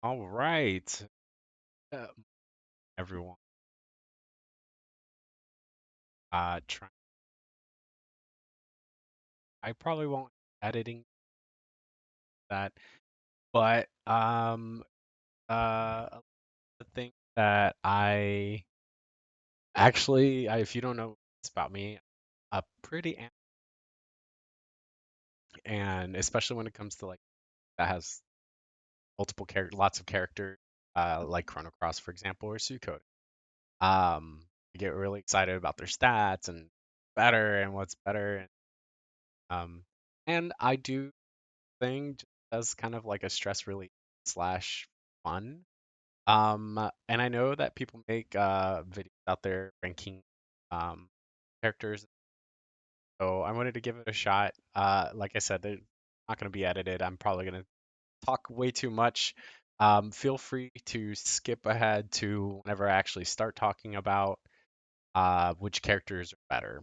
All right, uh, everyone. Try. I probably won't editing that, but the thing that if you don't know it's about me, a pretty and especially when it comes to like that has lots of characters, like Chrono Cross, for example, or Suikoden. I get really excited about their stats and better and what's better, um, and I do thing just as kind of like a stress relief slash fun. And I know that people make videos out there ranking um characters, so I wanted to give it a shot. Like I said, they're not going to be edited. I'm probably going to talk way too much. Feel free to skip ahead to whenever I actually start talking about which characters are better.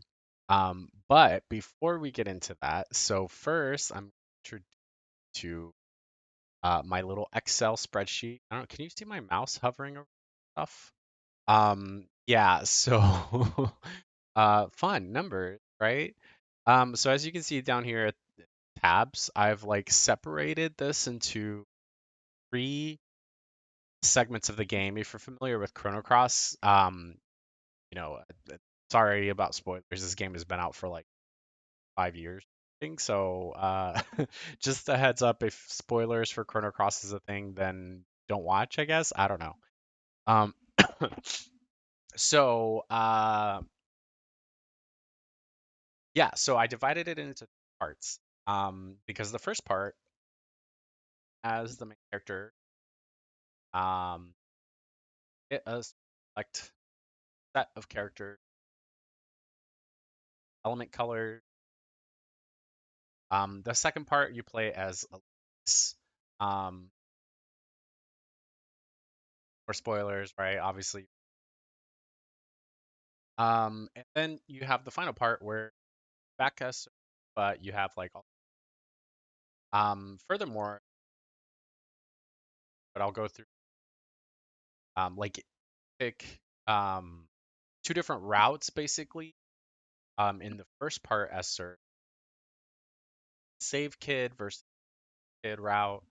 But before we get into that, so first I'm introduced to my little Excel spreadsheet. I don't know, can you see my mouse hovering over stuff? Yeah, so fun numbers, right? So as you can see down here at tabs, I've like separated this into three segments of the game. If you're familiar with Chrono Cross, you know, sorry about spoilers. This game has been out for like 5 years. I think so. Just a heads up, if spoilers for Chrono Cross is a thing, then don't watch, I guess. I don't know. Um, so yeah, so I divided it into parts. Because the first part, as the main character, um, it a select set of character element color. The second part you play as a Lynx. Um, for spoilers, right? Obviously. And then you have the final part where back as, but you have like furthermore, but I'll go through like pick two different routes basically. In the first part as Serge, save kid versus kid route.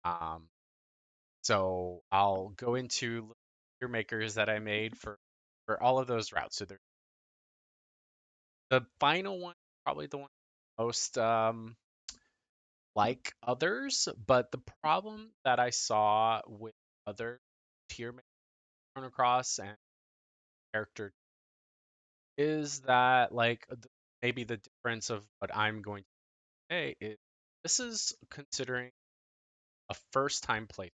Um, so I'll go into your makers that I made for all of those routes. So the final one, probably the one most like others, but the problem that I saw with other tier makers, Chrono Cross and character is that like maybe the difference of what I'm going to say is this is considering a first time play,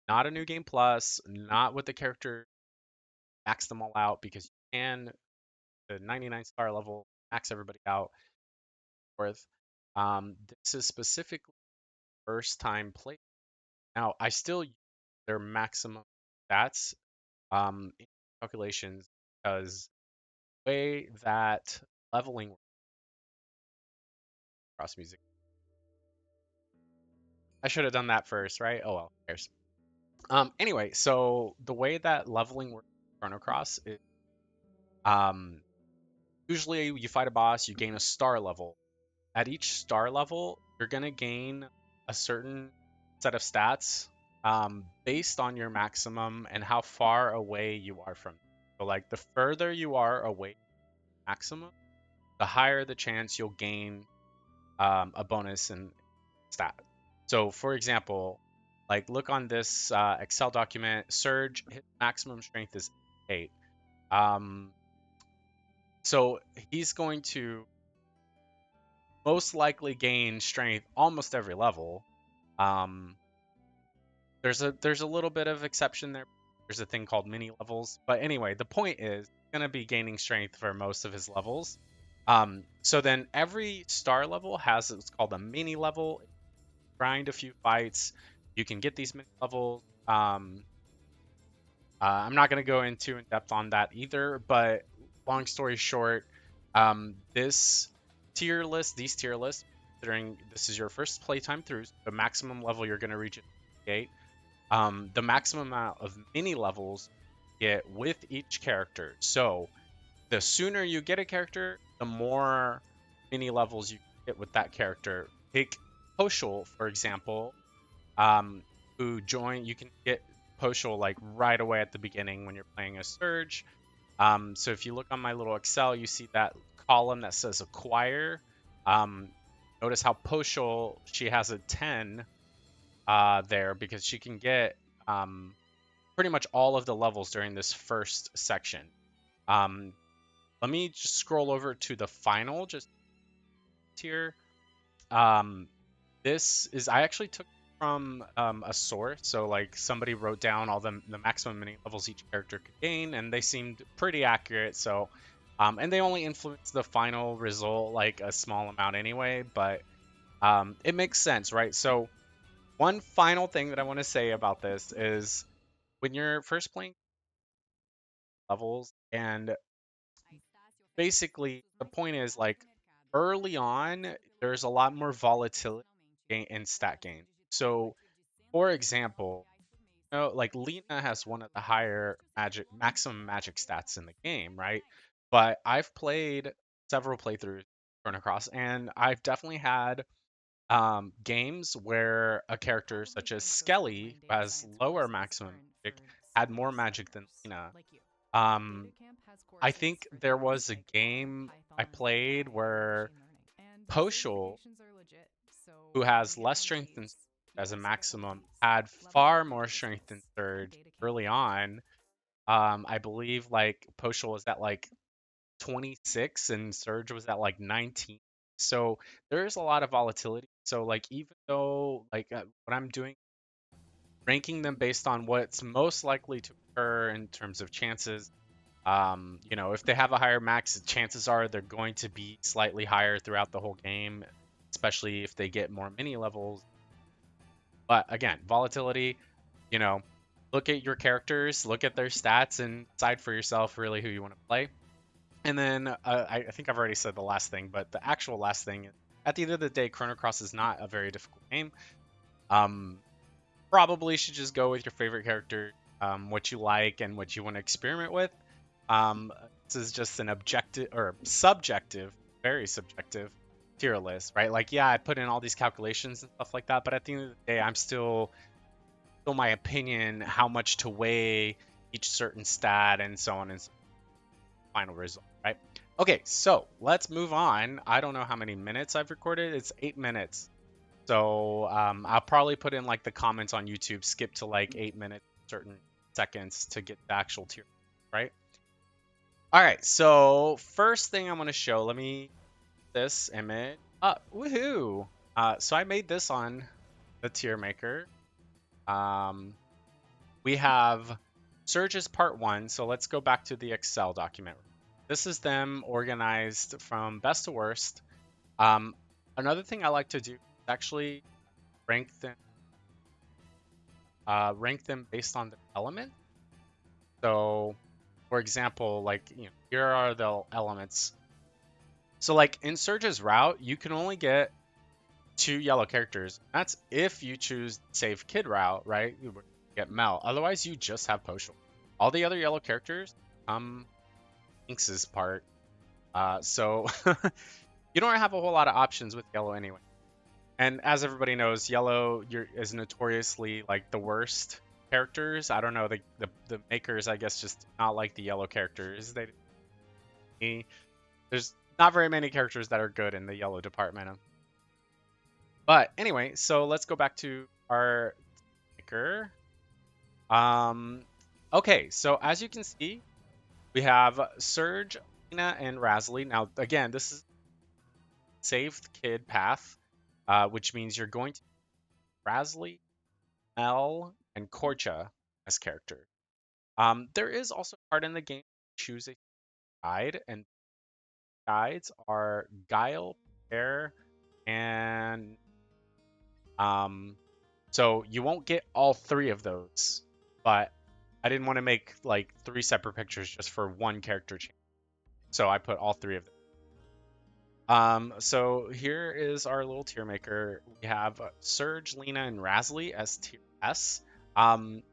not a new game plus, not with the character max them all out because you can the 99 star level max everybody out worth. This is specifically first time play. Now I still use their maximum stats in calculations because the way that leveling works across music. I should have done that first, right? Oh well, who cares? Anyway, so the way that leveling works in Chrono Cross is um, usually you fight a boss, you gain a star level. At each star level, you're gonna gain a certain set of stats based on your maximum and how far away you are from. So like the further you are away from maximum, the higher the chance you'll gain a bonus in stat. So, for example, like look on this Excel document. Surge, his maximum strength is 8. Um, so he's going to most likely gain strength almost every level. Um, there's a little bit of exception there. There's a thing called mini levels, but anyway, the point is going to be gaining strength for most of his levels. So then every star level has what's called a mini level. Grind a few fights, you can get these mini levels. I'm not going to go into in depth on that either, but long story short, these tier lists, considering this is your first playtime through, the maximum level you're going to reach at 8. the maximum amount of mini levels you get with each character. So the sooner you get a character, the more mini levels you get with that character. Take Poshul, for example, um, who join. You can get Poshul like right away at the beginning when you're playing a Serge. So if you look on my little Excel, you see that column that says acquire. Um, Notice how Poshul, she has a 10 there because she can get pretty much all of the levels during this first section. Um, Let me just scroll over to the final just here. Um, this is I actually took from a source, so like somebody wrote down all the maximum mini levels each character could gain, and they seemed pretty accurate. So, and they only influence the final result like a small amount anyway, but it makes sense, right? So, one final thing that I want to say about this is when you're first playing levels, and basically the point is like early on, there's a lot more volatility in stat gain. So, for example, like Lena has one of the higher maximum magic stats in the game, right? But I've played several playthroughs of Chrono Cross, and I've definitely had games where a character such as Skelly, who has lower maximum magic, had more magic than Lena. Um, I think there was a game I played where Poshul, who has less strength than as a maximum, had far more strength than Surge early on. I believe like Poshul was at like 26 and Surge was at like 19. So there's a lot of volatility. So like even though like what I'm doing, ranking them based on what's most likely to occur in terms of chances. If they have a higher max, chances are they're going to be slightly higher throughout the whole game, especially if they get more mini levels. But again, volatility, you know, look at your characters, look at their stats, and decide for yourself really who you want to play. And then I think I've already said the last thing, but the actual last thing, at the end of the day, Chrono Cross is not a very difficult game. Um, Probably should just go with your favorite character, what you like and what you want to experiment with. Um, this is just an objective or subjective, very subjective tier list, right? Like, yeah, I put in all these calculations and stuff like that, but at the end of the day, I'm still my opinion, how much to weigh each certain stat and so on and so final result, right? Okay, so let's move on. I don't know how many minutes I've recorded. It's 8 minutes. So I'll probably put in like the comments on YouTube, skip to like 8 minutes, certain seconds to get the actual tier, right? All right, so first thing I'm going to show, let me this image up. Woohoo! So I made this on the tier maker. We have Surge's part 1, so let's go back to the Excel document. This is them organized from best to worst. Another thing I like to do is actually rank them based on the element. So, for example, like here are the elements. So, like in Surge's route, you can only get 2 yellow characters. That's if you choose save kid route, right? You get Mel. Otherwise, you just have Poshul. All the other yellow characters, Lynx's part. So you don't have a whole lot of options with yellow anyway. And as everybody knows, yellow is notoriously like the worst characters. I don't know, the makers I guess just not like the yellow characters. There's not very many characters that are good in the yellow department. But anyway, so let's go back to our maker. Okay, so as you can see, we have Serge, Lena, and Razlie. Now, again, this is saved kid path, which means you're going to Razlie, Mel, and Korcha as characters. There is also a part in the game to choose a guide, and guides are Guile, Air, and so you won't get all 3 of those, but I didn't want to make like 3 separate pictures just for one character change. So I put all 3 of them. So here is our little tier maker. We have Serge, Lena, and Razlie as tier S. Um,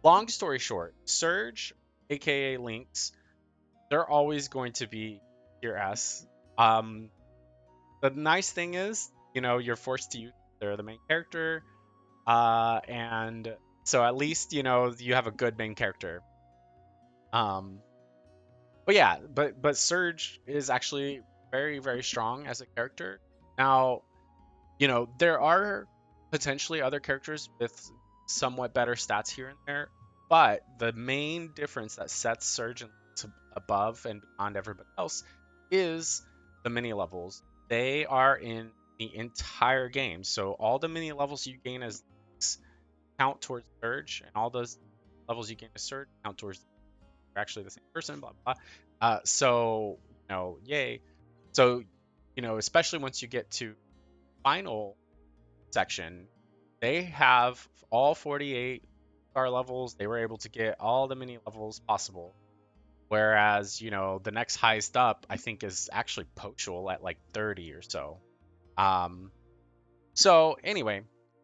Long story short, Serge, aka Lynx, they're always going to be your S. Um, the nice thing is, you're forced to use. They're the main character, and so at least you have a good main character. Um, but yeah, but Surge is actually very very strong as a character. Now, there are potentially other characters with somewhat better stats here and there, but the main difference that sets Surge above and beyond everybody else is the mini levels. They are in the entire game, so all the mini levels you gain as Lynx count towards Surge, and all those levels you gain as Surge count towards you're actually the same person, blah blah. So yay. So especially once you get to final section, they have all 48 star levels. They were able to get all the mini levels possible. Whereas, the next highest up, I think, is actually Pochul at like 30 or so. Um, so anyway,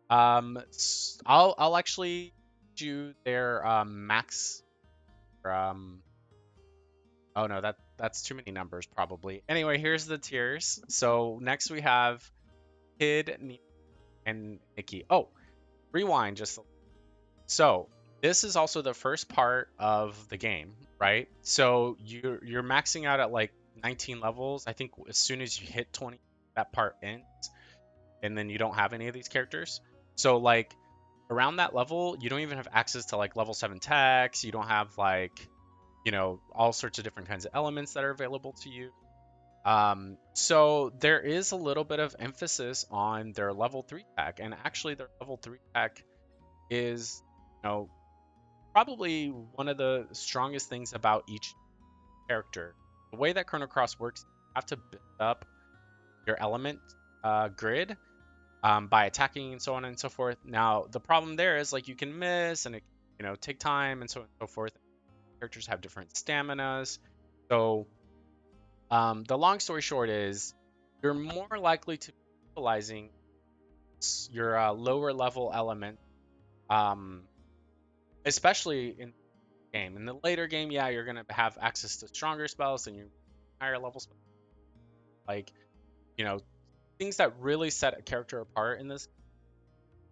I'll actually do their max. Oh no, that's too many numbers probably. Anyway, here's the tiers. So next we have Kid, and Nikki. Oh, rewind just. So this is also the first part of the game, right? So you're maxing out at like 19 levels. I think as soon as you hit 20, that part ends, and then you don't have any of these characters. So like around that level, you don't even have access to like level 7 techs. You don't have like, all sorts of different kinds of elements that are available to you. So there is a little bit of emphasis on their level 3 tech, and actually their level 3 tech is, probably one of the strongest things about each character. The way that Chrono Cross works, you have to build up your element grid by attacking and so on and so forth. Now, the problem there is like you can miss and it, take time and so on and so forth. Characters have different staminas. So, the long story short is you're more likely to be utilizing your lower level element, um, especially in the game. In the later game, yeah, you're gonna have access to stronger spells and your higher level spells. Like, you know, things that really set a character apart in this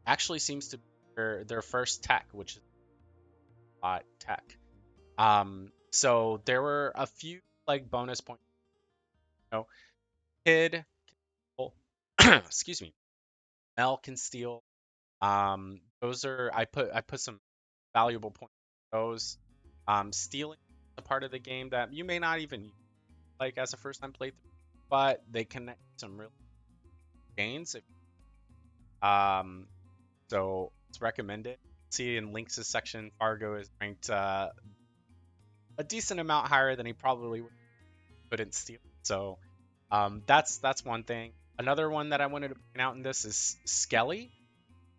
actually seems to be their first tech, which is bot tech. So there were a few like bonus points. You know, Kid, excuse me, Mel can steal. Those are I put some valuable points. Those stealing the part of the game that you may not even like as a first time playthrough, but they connect some real gains. So it's recommended. See in Lynx's section, Fargo is ranked a decent amount higher than he probably couldn't steal. So that's one thing. Another one that I wanted to point out in this is Skelly.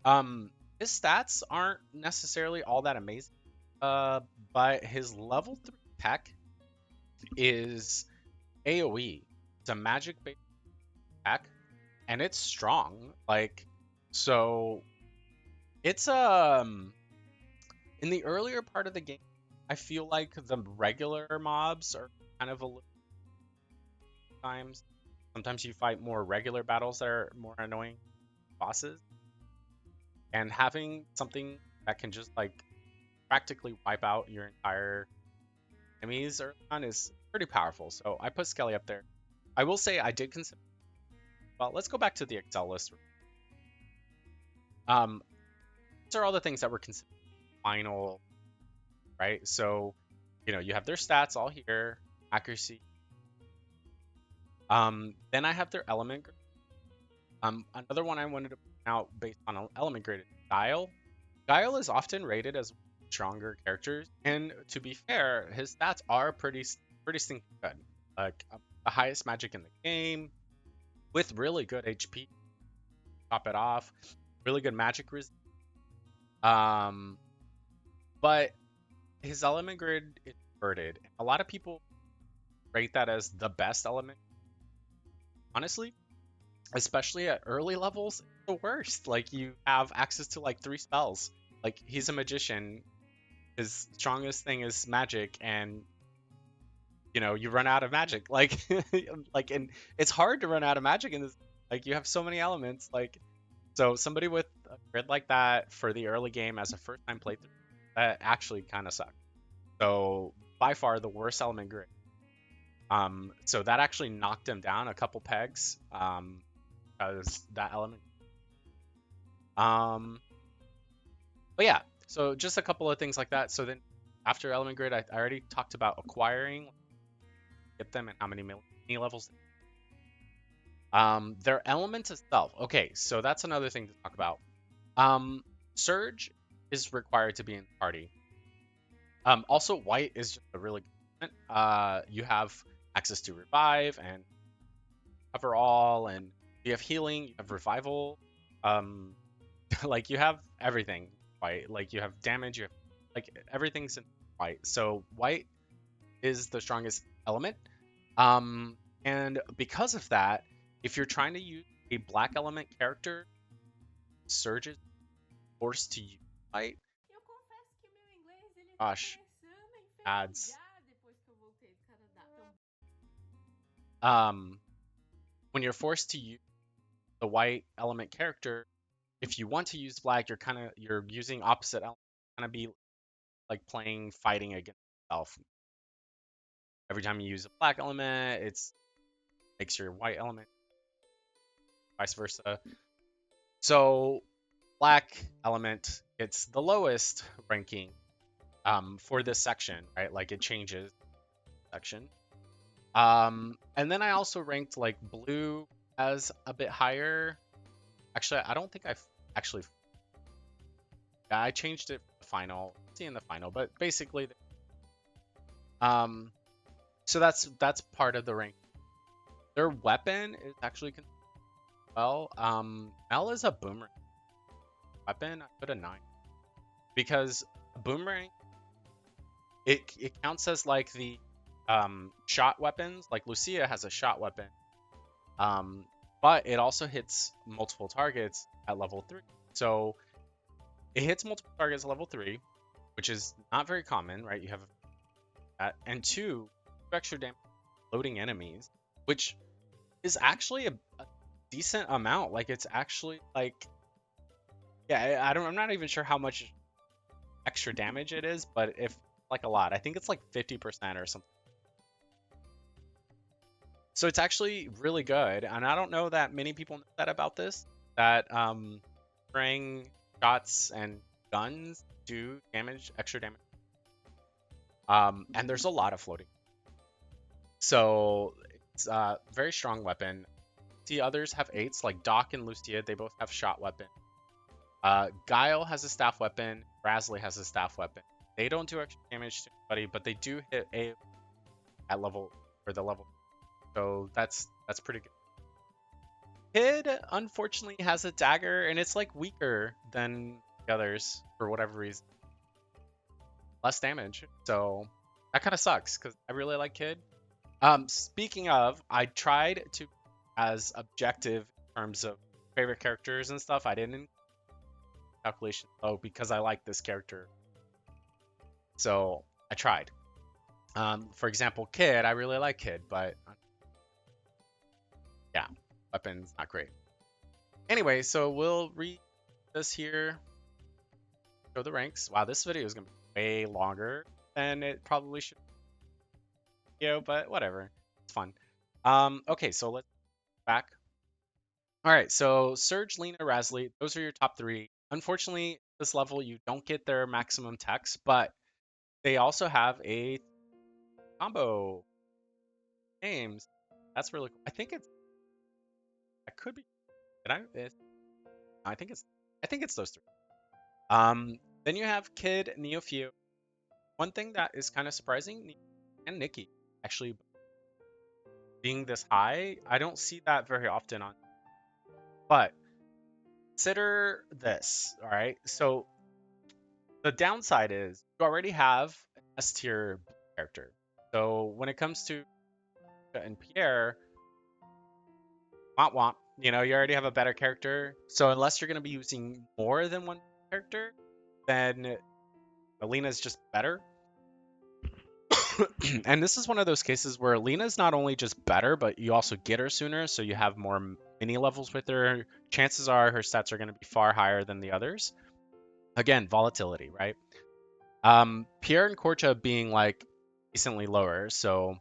His stats aren't necessarily all that amazing, but his level 3 tech is AoE. It's a magic based attack, and it's strong. Like, so it's in the earlier part of the game, I feel like the regular mobs are kind of a little times. Sometimes you fight more regular battles that are more annoying bosses, and having something that can just like practically wipe out your entire enemies early on is pretty powerful. So I put Skelly up there. I will say I did consider. Well, let's go back to the Excel list. These are all the things that were considered final, right? So, you have their stats all here, accuracy. Then I have their element grade. Another one I wanted to point out based on an element grade is Guile. Guile is often rated as stronger characters, and to be fair, his stats are pretty stinking good. Like the highest magic in the game, with really good HP. Top it off, really good magic resist. But his element grid is inverted. A lot of people rate that as the best element. Honestly, especially at early levels, it's the worst. Like you have access to like 3 spells. Like he's a magician. His strongest thing is magic, and you run out of magic. Like and it's hard to run out of magic in this. Like you have so many elements. Like so somebody with a grid like that for the early game as a first time playthrough, that actually kind of sucks. So by far the worst element grid. So that actually knocked him down a couple pegs. Because that element. Um, but yeah, so just a couple of things like that. So then after element grid, I already talked about acquiring, get them and how many levels. Their element itself. Okay, so that's another thing to talk about. Surge is required to be in the party. Also, white is just a really good element. You have access to revive and cover all, and you have healing, you have revival. Like you have everything white. Like you have damage, you have like everything's in white. So white is the strongest element. And because of that, if you're trying to use a black element character, Surge is forced to use white. Eu confesso que o meu inglês ele tá Gosh, começando a adds. enferrujar depois que eu voltei do Canadá. Então, Um, when you're forced to use the white element character, if you want to use black, you're using opposite element. Kind of be like playing fighting against yourself. Every time you use a black element, it's makes your white element, vice versa. So black element gets the lowest ranking for this section, right? Like it changes section. And then I also ranked like blue as a bit higher. Actually, I don't think I've actually. Yeah, I changed it for the final. See in the final, but basically, um, so that's part of the rank. Their weapon is actually well. L is a boomerang weapon. I put a 9 because a boomerang it counts as like the shot weapons. Like Lucia has a shot weapon, but it also hits multiple targets at level 3. So it hits multiple targets at level 3, which is not very common, right? You have that, and 2 extra damage loading enemies, which is actually a decent amount. Like it's actually like, yeah, I'm not even sure how much extra damage it is, but if like a lot, I think it's like 50% or something. So it's actually really good, and I don't know that many people know that about this. That spraying shots and guns do extra damage. And there's a lot of floating. So it's a very strong weapon. The others have 8s, like Doc and Lucia, they both have shot weapon. Guile has a staff weapon. Rasley has a staff weapon. They don't do extra damage to anybody, but they do hit a at level for the level. So that's pretty good. Kid unfortunately has a dagger, and it's like weaker than the others for whatever reason. Less damage. So that kind of sucks because I really like Kid. Speaking of, I tried to as objective in terms of favorite characters and stuff. I didn't calculation because I like this character. So I tried. For example, Kid, I really like Kid, but yeah, weapons not great. Anyway, so we'll read this here. Show the ranks. Wow, this video is gonna be way longer than it probably should. But whatever, it's fun. Okay, so let's back. All right, so Serge, Lena, Rasley, those are your top 3. Unfortunately, this level you don't get their maximum text, but they also have a combo names. That's really cool. I think it's. That could be. Did I? I think it's those 3. Then you have Kid, Neofew. One thing that is kind of surprising, and Nikki actually being this high, I don't see that very often on. But consider this, all right? So the downside is you already have an S tier character. So when it comes to and Pierre, womp womp, you already have a better character. So unless you're going to be using more than one character, then Alina's just better. And this is one of those cases where Lena's not only just better, but you also get her sooner, so you have more mini levels with her. Chances are her stats are going to be far higher than the others. Again, volatility, right? Pierre and Korcha being like decently lower, so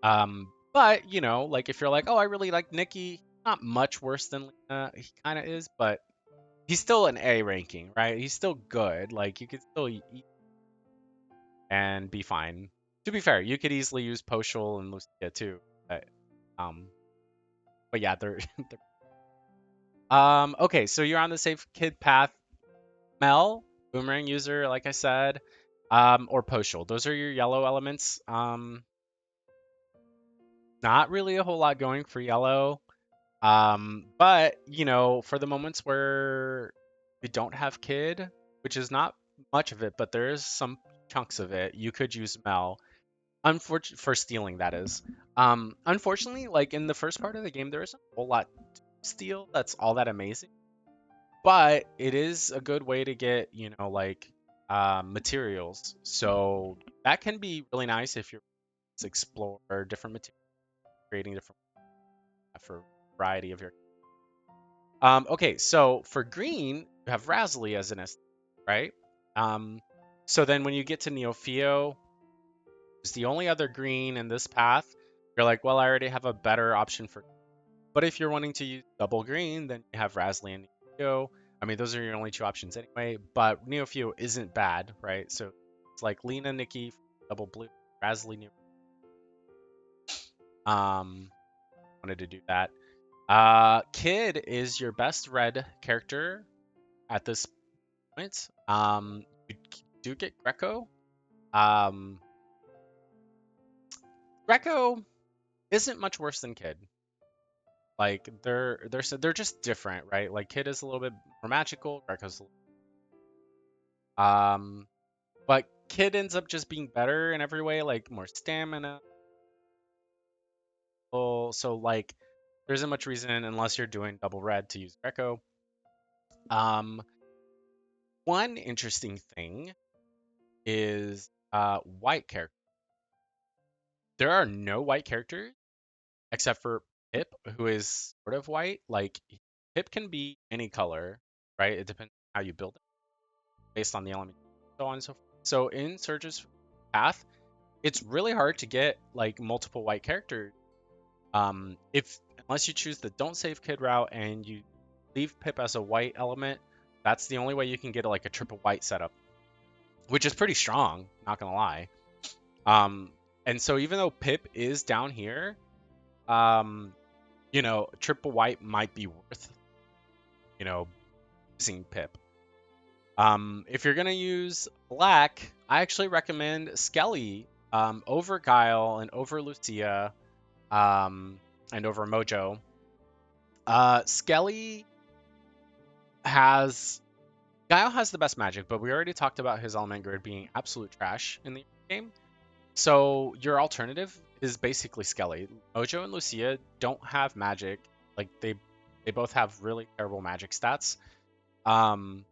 but you know, like if you're like, oh, I really like Nikki, not much worse than Lena, he kind of is, but he's still an A ranking, right? He's still good. Like you could still eat and be fine. To be fair, you could easily use Poshul and Lucia too. Um, but yeah, okay, so you're on the safe kid path. Mel, boomerang user, like I said, or Poshul. Those are your yellow elements. Not really a whole lot going for yellow. But you know, for the moments where you don't have kid, which is not much of it, but there is some chunks of it, you could use Mel. Unfortunately, for stealing, that is. Unfortunately, like in the first part of the game, there isn't a whole lot to steal that's all that amazing. But it is a good way to get, you know, like materials. So that can be really nice if you're to explore different materials, creating different for variety of your. Okay, so for green, you have Razzly as an S, right? Um, so then when you get to Neofeo, it's the only other green in this path. You're like, well, I already have a better option for. But if you're wanting to use double green, then you have Razzly and Neofeo. I mean, those are your only two options anyway. But Neofeo isn't bad, right? So it's like Lena, Nikki, double blue, Razzly, Neo. Wanted to do that. Kid is your best red character at this point. You do get Greco. Um, Greco isn't much worse than Kid. Like they're just different, right? Like Kid is a little bit more magical. Greco's but Kid ends up just being better in every way, like more stamina. So like there isn't much reason unless you're doing double red to use Greco. Um, One interesting thing is white character. There are no white characters except for Pip, who is sort of white. Like Pip can be any color, right? It depends on how you build it based on the element, so on and so forth. So in Surge's path, it's really hard to get like multiple white characters. If unless you choose the don't save kid route and you leave Pip as a white element, that's the only way you can get like a triple white setup, which is pretty strong, not gonna lie. Um, and so even though Pip is down here, um, you know, triple white might be worth, you know, using Pip. If you're gonna use black, I actually recommend Skelly over Guile and over Lucia and over Mojo. Skelly has Guile has the best magic, but we already talked about his element grid being absolute trash in the game. So your alternative is basically Skelly. Mojo and Lucia don't have magic. Like they both have really terrible magic stats. Um,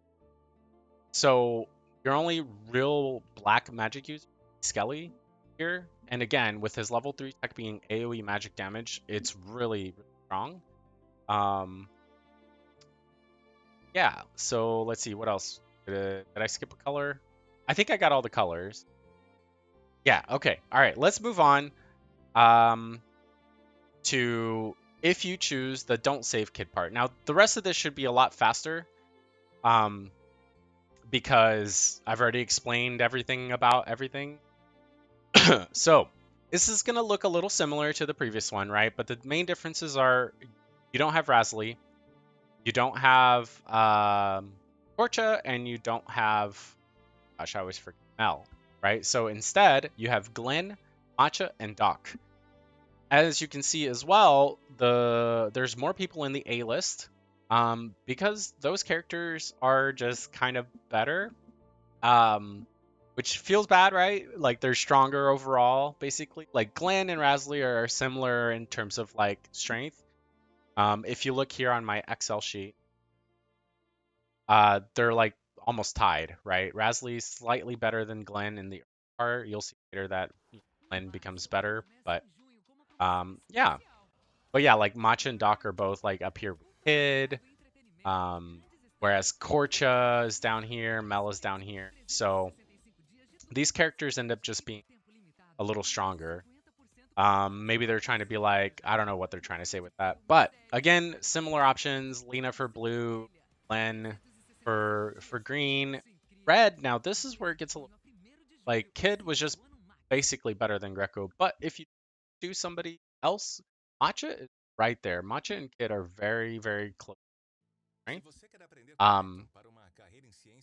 so your only real black magic user is Skelly here. And again, with his level 3 tech being AoE magic damage, it's really, really strong. Um, yeah, so let's see, what else? Did I skip a color? I think I got all the colors. Yeah, okay. All right, let's move on to if you choose the don't save kid part. Now, the rest of this should be a lot faster um, because I've already explained everything about everything. So this is going to look a little similar to the previous one, right? But the main differences are you don't have Razzly, you don't have Torcha, and you don't have, gosh, I always forget Mel, right? So instead, you have Glenn, Matcha, and Doc. As you can see as well, there's more people in the A list because those characters are just kind of better, which feels bad, right? Like they're stronger overall, basically. Like Glenn and Razzly are similar in terms of like strength. If you look here on my Excel sheet, they're like almost tied, right? Rasley's slightly better than Glenn in the part. You'll see later that Glenn becomes better, but yeah. But yeah, like Matcha and Doc are both like up here with Kid, um, whereas Korcha is down here, Mel is down here. So these characters end up just being a little stronger. Maybe they're trying to be like, I don't know what they're trying to say with that. But again, similar options. Lena for blue, Len for green, red. Now this is where it gets a little like Kid was just basically better than Greco. But if you do somebody else, Matcha is right there. Matcha and Kid are very, very close, right? Um,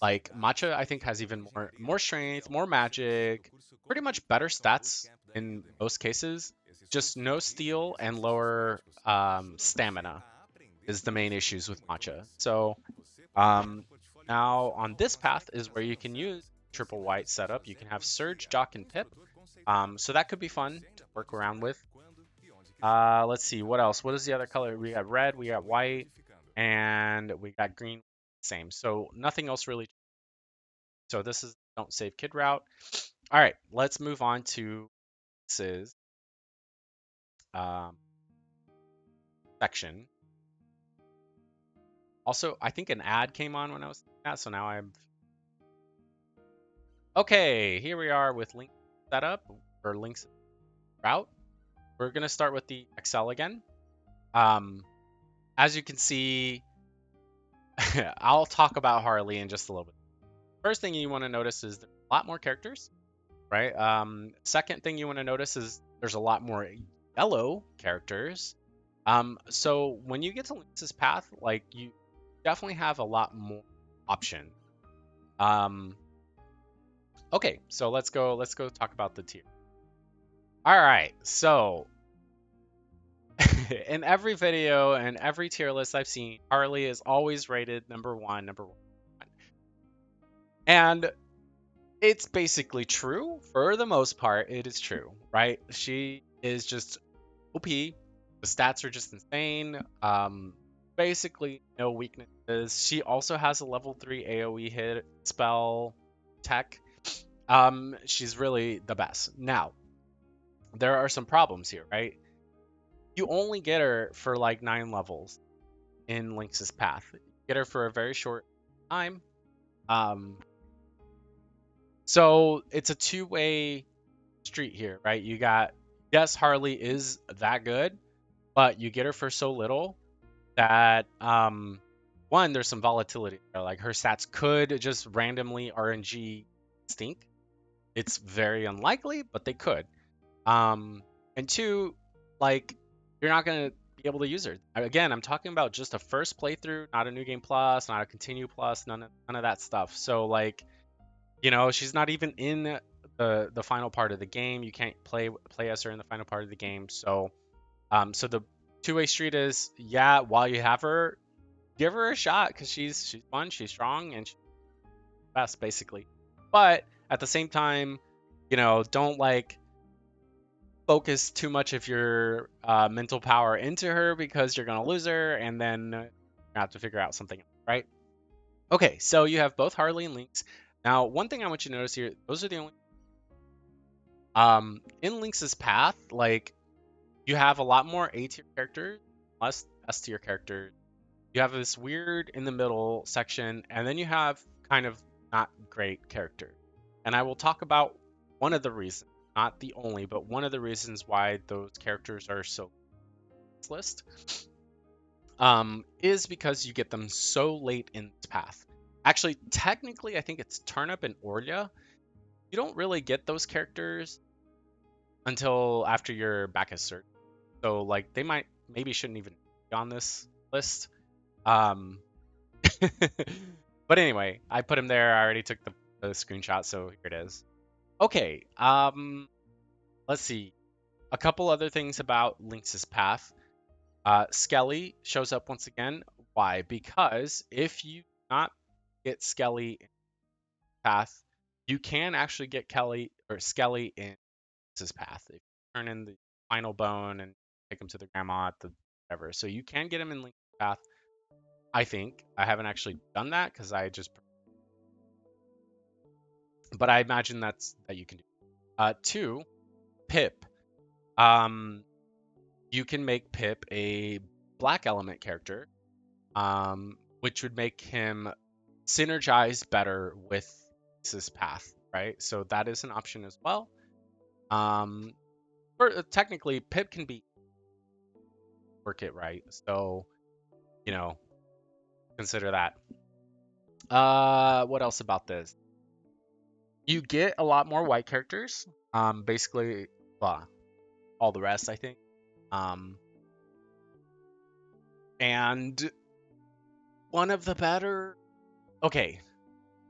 like Matcha, I think has even more strength, more magic, pretty much better stats in most cases. Just no steal and lower stamina is the main issues with Matcha. So um, now on this path is where you can use triple white setup. You can have Surge, Jock, and Pip. So that could be fun to work around with. Let's see what else. What is the other color? We got red, we got white, and we got green. Same. So nothing else really. So this is don't save kid route. All right, let's move on to this um, section. Also, I think an ad came on when I was doing that, so now I'm okay. Here we are with Lynx setup or Lynx route. We're gonna start with the Excel again. As you can see, I'll talk about Harley in just a little bit. First thing you want to notice is there's a lot more characters, right? Second thing you want to notice is there's a lot more yellow characters. So when you get to Lynx's path, like you definitely have a lot more option. Okay, so let's go talk about the tier. All right, so in every video and every tier list I've seen, Harley is always rated number one. And it's basically true. For the most part, it is true, right? She is just OP. The stats are just insane. Basically no weaknesses. She also has a level 3 AoE hit spell tech. She's really the best. Now, there are some problems here, right? You only get her for like 9 levels in Lynx's path. You get her for a very short time. So it's a two-way street here, right? You got, yes, Harley is that good, but you get her for so little that one, there's some volatility there. Like her stats could just randomly RNG stink. It's very unlikely, but they could. And two, like you're not gonna be able to use her. Again, I'm talking about just a first playthrough, not a new game plus, not a continue plus, none of that stuff. So like, she's not even in the final part of the game. You can't play as her in the final part of the game. So so the two-way street is, yeah, while you have her, give her a shot because she's fun, she's strong, and she's best basically. But at the same time, don't like focus too much of your mental power into her because you're gonna lose her, and then you have to figure out something else, right? Okay, so you have both Harley and Lynx. Now, one thing I want you to notice here, those are the only in Lynx's path, like you have a lot more A tier characters, less S tier characters. You have this weird in the middle section, and then you have kind of not great characters. And I will talk about one of the reasons, not the only, but one of the reasons why those characters are so list is because you get them so late in this path. Actually, technically, I think it's Turnip and Orlia. You don't really get those characters until after you're back at Serge. So like they maybe shouldn't even be on this list. Um, but anyway, I put him there. I already took the screenshot, so here it is. Okay. Let's see. A couple other things about Lynx's path. Skelly shows up once again. Why? Because if you not get Skelly in path, you can actually get Kelly or Skelly in Lynx's path. If you turn in the final bone and take him to the grandma at the whatever. So you can get him in Lynx's path. I think I haven't actually done that because I just but I imagine that you can do. Two, Pip. Um, you can make Pip a black element character, which would make him synergize better with this path, right? So that is an option as well. Technically, Pip can be work it right, so you know, consider that. What else about this? You get a lot more white characters. Basically, well, all the rest, I think. Um, and one of the better. Okay,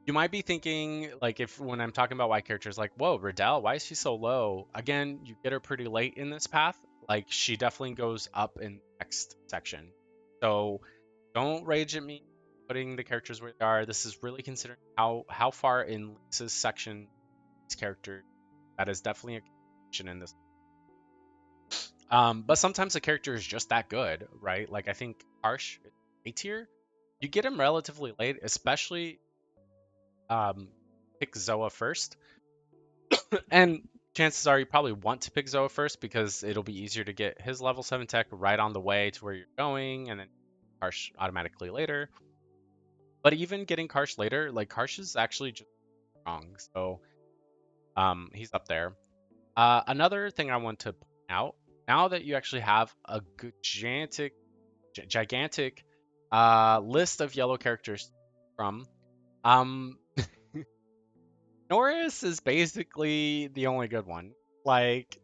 you might be thinking, like, if when I'm talking about white characters, like, whoa, Riddell, why is she so low? Again, you get her pretty late in this path. Like, she definitely goes up in the next section. So don't rage at me putting the characters where they are. This is really considering how far in Lynx's section these characters. That is definitely a consideration in this. But sometimes the character is just that good, right? Like I think Harsh, A tier, you get him relatively late, especially pick Zoa first. And chances are you probably want to pick Zoa first because it'll be easier to get his level 7 tech right on the way to where you're going, and then Harsh automatically later. But even getting Karsh later, like Karsh is actually just strong, so he's up there. Another thing I want to point out, now that you actually have a good gigantic list of yellow characters from, um, Norris is basically the only good one. Like,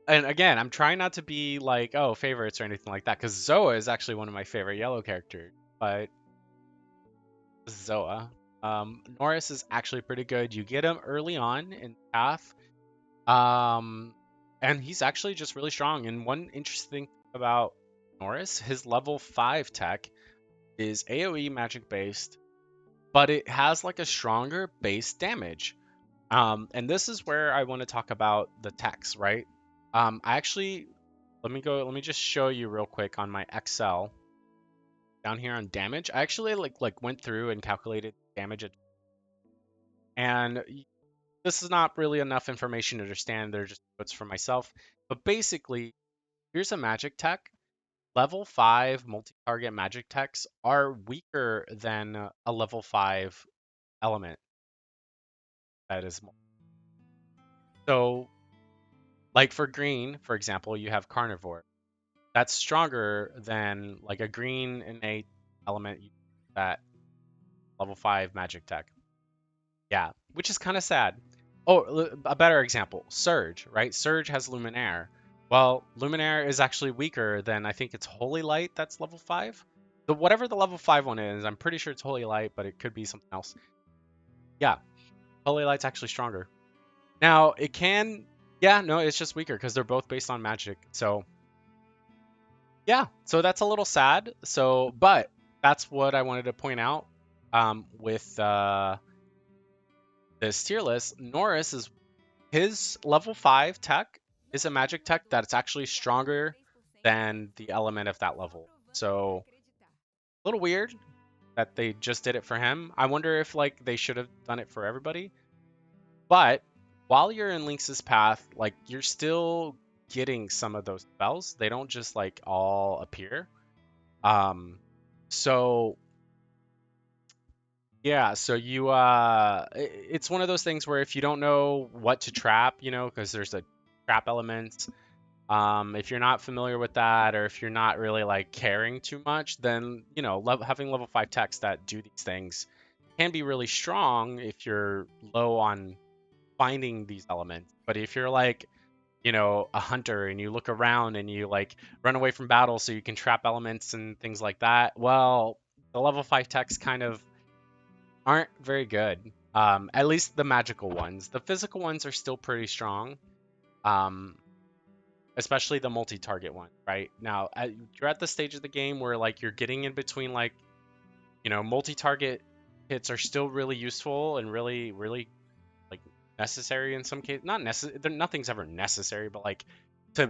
and again, I'm trying not to be like, oh, favorites or anything like that, because Zoa is actually one of my favorite yellow characters, but Zoa. Norris is actually pretty good. You get him early on in the path, um, and he's actually just really strong. And one interesting thing about Norris, his level 5 tech is AoE magic based, but it has like a stronger base damage. And this is where I want to talk about the techs, right? I actually let me just show you real quick on my Excel down here on damage. I actually like went through and calculated damage and this is not really enough information to understand. They're just notes for myself. But basically, here's a magic tech. Level 5 multi-target magic techs are weaker than a level 5 element that is. So, like for green, for example, you have carnivore. That's stronger than like a green innate element that level 5 magic tech. Yeah, which is kind of sad. Oh, a better example, Serge, right? Serge has Luminaire. Well, Luminaire is actually weaker than I think it's Holy Light that's level 5. Whatever the level 5 one is, I'm pretty sure it's Holy Light, but it could be something else. Yeah, Holy Light's actually stronger. Now, it can yeah, no, it's just weaker because they're both based on magic. So, yeah, so that's a little sad. So, but that's what I wanted to point out with this tier list. Norris is his level 5 tech is a magic tech that's actually stronger than the element of that level. So, a little weird that they just did it for him. I wonder if like they should have done it for everybody. But while you're in Lynx's path, like you're still getting some of those spells. They don't just like all appear. Um so yeah, so it's one of those things where if you don't know what to trap, because there's a trap element. If you're not familiar with that, or if you're not really like caring too much, then having level 5 techs that do these things can be really strong if you're low on finding these elements. But if you're like, a hunter and you look around and you like run away from battle so you can trap elements and things like that, well, the level 5 techs kind of aren't very good. At least the magical ones. The physical ones are still pretty strong. Um, Especially the multi-target one, right? Now, you're at the stage of the game where like you're getting in between like, multi-target hits are still really useful and really, really like necessary in some cases. Not necessary. Nothing's ever necessary, but like to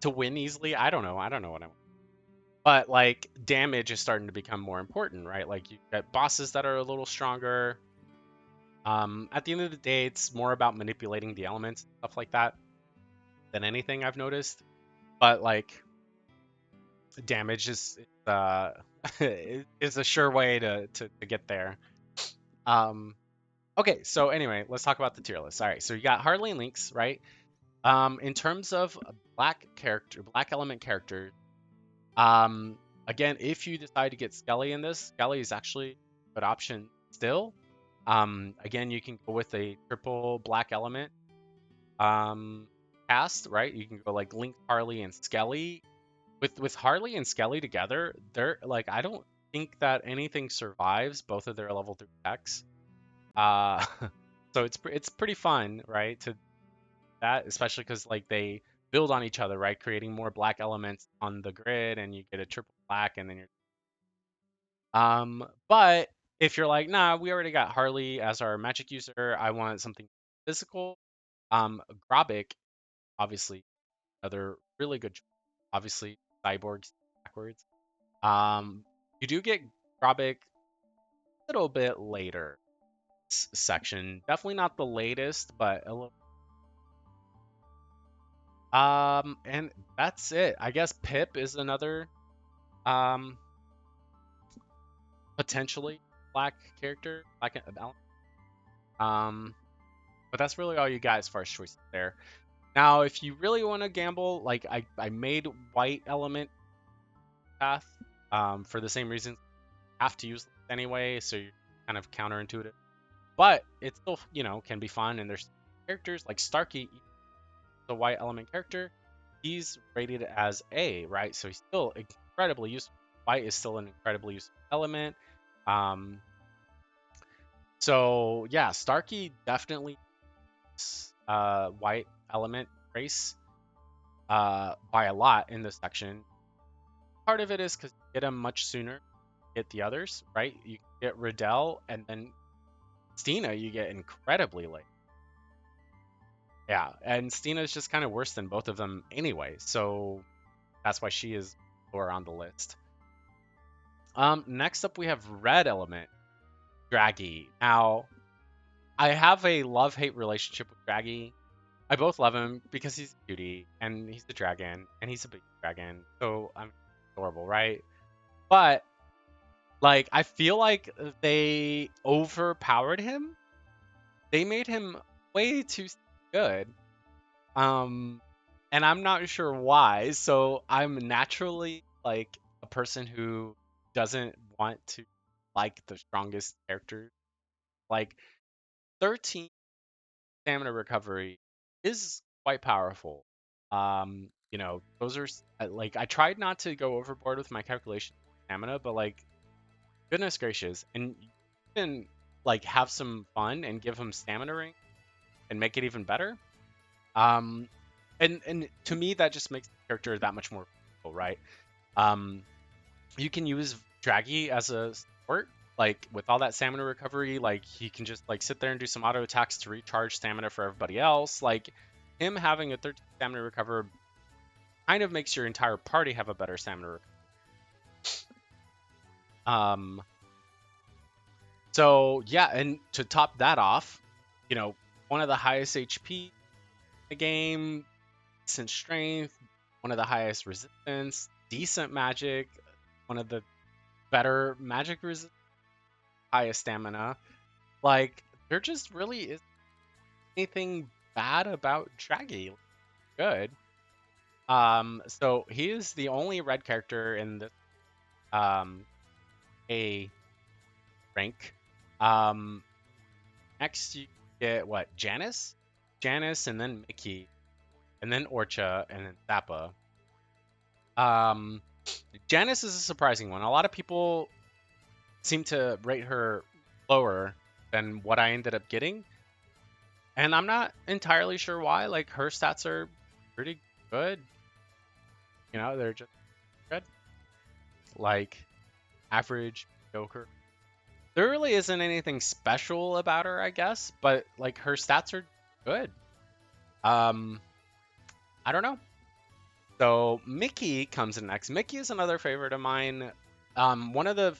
to win easily. I don't know. I don't know what I want. But like damage is starting to become more important, right? Like you get bosses that are a little stronger. At the end of the day, it's more about manipulating the elements, stuff like that, than anything I've noticed. But like damage is is a sure way to get there. Um, okay, so anyway, let's talk about the tier list. All right, so you got Harley and Lynx, right? In terms of black element characters, um, again, if you decide to get Skelly in this, Skelly is actually a good option still. Again, you can go with a triple black element cast, right? You can go like Link, Harley, and Skelly. With Harley and Skelly together, they're like I don't think that anything survives both of their level 3 decks. Uh, so it's pretty fun, right? To that, especially because like they build on each other, right? Creating more black elements on the grid, and you get a triple black, and then you're But if you're like, nah, we already got Harley as our magic user, I want something physical. Grobik, obviously, another really good choice. Obviously, cyborgs backwards. Um, you do get Grobik a little bit later section. Definitely not the latest, but a little. And that's it. I guess Pip is another um potentially black character, black element. Um, but that's really all you got as far as choices there. Now, if you really want to gamble, like I made white element path for the same reason. Have to use it anyway, so you're kind of counterintuitive. But it still, can be fun. And there's characters like Starkey, the white element character. He's rated as A, right? So he's still incredibly useful. White is still an incredibly useful element. Um, so yeah, Starkey definitely white element race by a lot in this section. Part of it is because you get him much sooner, hit the others, right? You get Riddell and then Stina, you get incredibly late. Yeah, and Stina is just kind of worse than both of them anyway, so that's why she is lower on the list. Next up we have Red Element, Draggy. Now, I have a love-hate relationship with Draggy. I both love him because he's a cutie and he's a dragon and he's a big dragon, so I'm adorable, right? But like, I feel like they overpowered him. They made him way too good. Um, and I'm not sure why. So I'm naturally like a person who doesn't want to like the strongest characters. Like 13 stamina recovery is quite powerful. Those are like I tried not to go overboard with my calculation of stamina, but like goodness gracious, and you can like have some fun and give him stamina ring and make it even better. Um, and to me that just makes the character that much more cool, right? Um, you can use Draggy as a support, like with all that stamina recovery, like he can just like sit there and do some auto attacks to recharge stamina for everybody else. Like him having a 13 stamina recover kind of makes your entire party have a better stamina recovery. Um, so yeah, and to top that off, one of the highest HP in the game, decent strength, one of the highest resistance, decent magic, one of the better magic resistance, highest stamina. Like, there just really is anything bad about Draggy. Good. So he is the only red character in this A rank. Um, Next you get what? Janice? Janice and then Mickey and then Orcha and then Zappa. Um, Janice is a surprising one. A lot of people seem to rate her lower than what I ended up getting. And I'm not entirely sure why. Like, her stats are pretty good. They're just good. Like, average, mediocre. There really isn't anything special about her, I guess. But, like, her stats are good. Um, I don't know. So Mickey comes in next. Mickey is another favorite of mine. One of the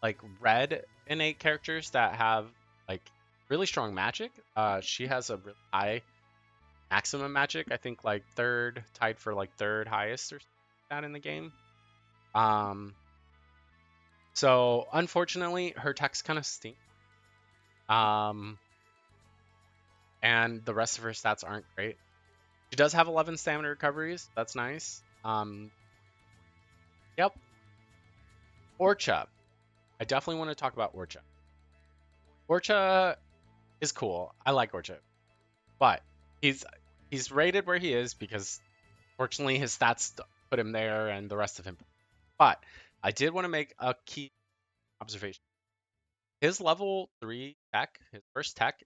like red innate characters that have like really strong magic. She has a really high maximum magic. I think like third, tied for like third highest or something like that in the game. Um, so unfortunately, her tech's kind of stink. Um, and the rest of her stats aren't great. She does have 11 stamina recoveries. That's nice. Yep. Orcha. I definitely want to talk about Orcha. Orcha is cool. I like Orcha, but he's he's rated where he is because fortunately his stats put him there and the rest of him. But I did want to make a key observation. His level 3 tech, his first tech,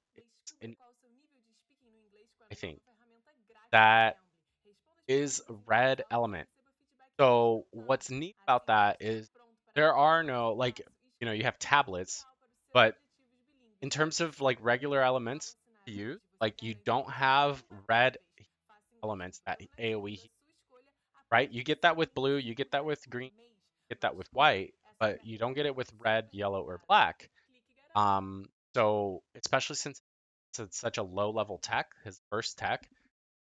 is I think that is red element. So what's neat about that is there are no like you have tablets, but in terms of like regular elements to use, like you don't have red elements that AoE heat, right? You get that with blue, you get that with green, you get that with white, but you don't get it with red, yellow, or black. So especially since it's such a low level tech, his first tech,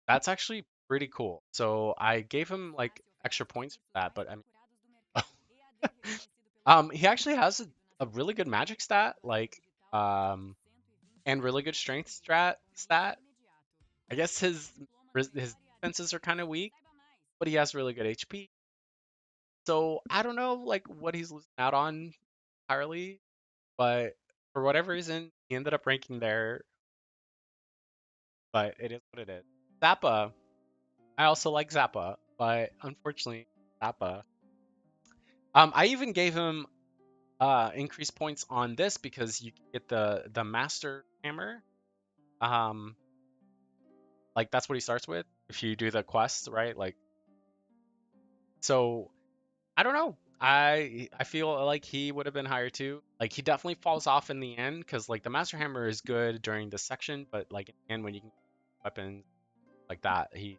that's actually pretty cool. So I gave him like extra points for that, but I mean, he actually has a really good magic stat, like and really good strength stat. I guess his defenses are kind of weak, but he has really good HP. So I don't know like what he's losing out on entirely, but for whatever reason, he ended up ranking there. But it is what it is. Zappa, I also like Zappa, but unfortunately, Zappa. I even gave him increased points on this because you get the master hammer. Um, like that's what he starts with if you do the quest, right? Like so I don't know. I feel like he would have been higher too. Like he definitely falls off in the end because like the master hammer is good during this section, but like in the end when you can weapons like that, he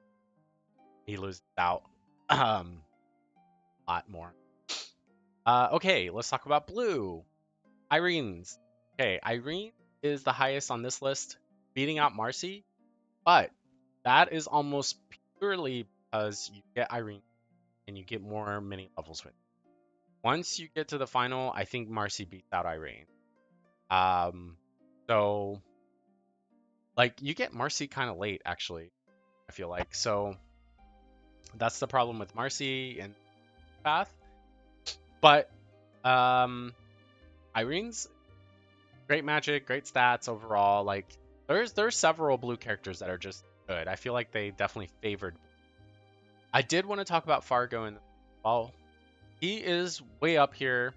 loses out a lot more. Okay, let's talk about blue. Irene's. Okay, Irene is the highest on this list, beating out Marcy, but that is almost purely because you get Irene and you get more mini levels with. Once you get to the final, I think Marcy beats out Irene. Um, so like you get Marcy kind of late, actually. I feel like so that's the problem with Marcy and Path. But Irene's great magic, great stats overall. Like there's several blue characters that are just good. I feel like they definitely favored. I did want to talk about Fargo and well, he is way up here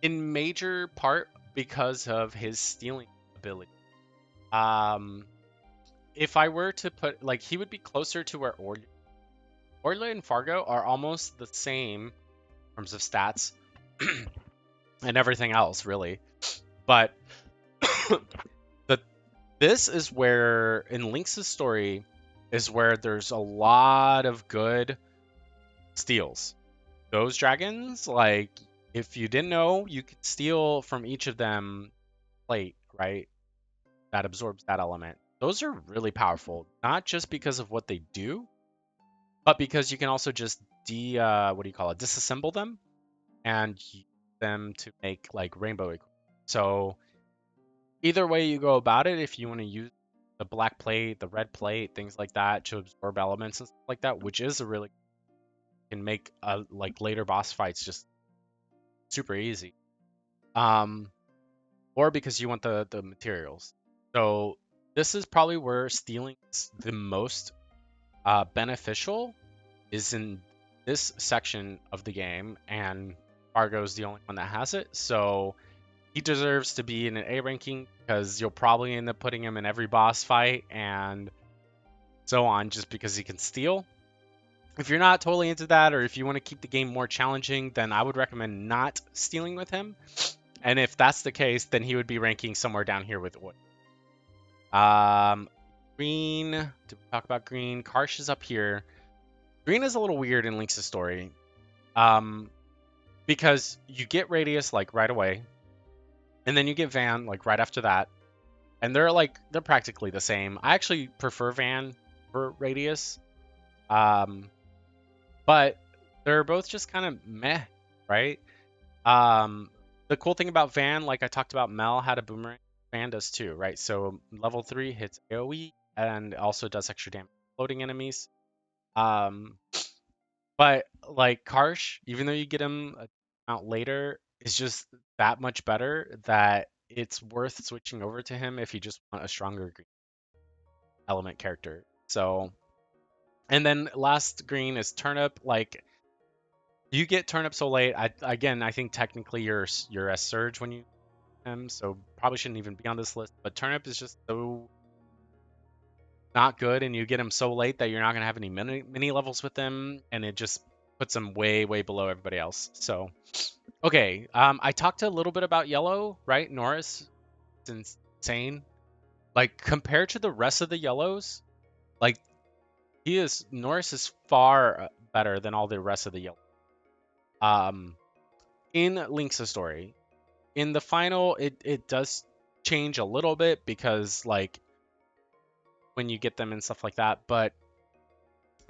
in major part because of his stealing ability. Um, if I were to put like he would be closer to where Orla and Fargo are almost the same in terms of stats and everything else, really. But the this is where in Lynx's story is where there's a lot of good steals. Those dragons, like if you didn't know, you could steal from each of them plate, right? That absorbs that element. Those are really powerful, not just because of what they do, but because you can also just what do you call it? Disassemble them and use them to make like rainbow equipment. So either way you go about it, if you want to use the black plate, the red plate, things like that to absorb elements and stuff like that, which is a really can make like later boss fights just super easy. Um, or because you want the materials. So this is probably where stealing's the most beneficial is in this section of the game, and Fargo's the only one that has it. So he deserves to be in an A ranking because you'll probably end up putting him in every boss fight and so on just because he can steal. If you're not totally into that, or if you want to keep the game more challenging, then I would recommend not stealing with him. And if that's the case, then he would be ranking somewhere down here with Wood. Green. Did we talk about green? Karsh is up here. Green is a little weird in Link's story, um, because you get Radius like right away, and then you get Van like right after that, and they're practically the same. I actually prefer Van for Radius, um, but they're both just kind of meh, right? The cool thing about Van, like I talked about, Mel had a boomerang. Van does too, right? So level 3 hits AoE and also does extra damage to floating enemies. Um, but like Karsh, even though you get him out later, is just that much better that it's worth switching over to him if you just want a stronger green element character. So, and then last green is Turnip. Like you get Turnip so late. I think technically you're a Surge when you him, so probably shouldn't even be on this list. But Turnip is just so not good, and you get him so late that you're not gonna have any mini levels with him, and it just puts him way below everybody else. So okay, I talked a little bit about Yellow, right? Norris is insane. Like compared to the rest of the yellows, like Norris is far better than all the rest of the yellows. Um, in Link's story, in the final, it does change a little bit because like when you get them and stuff like that. But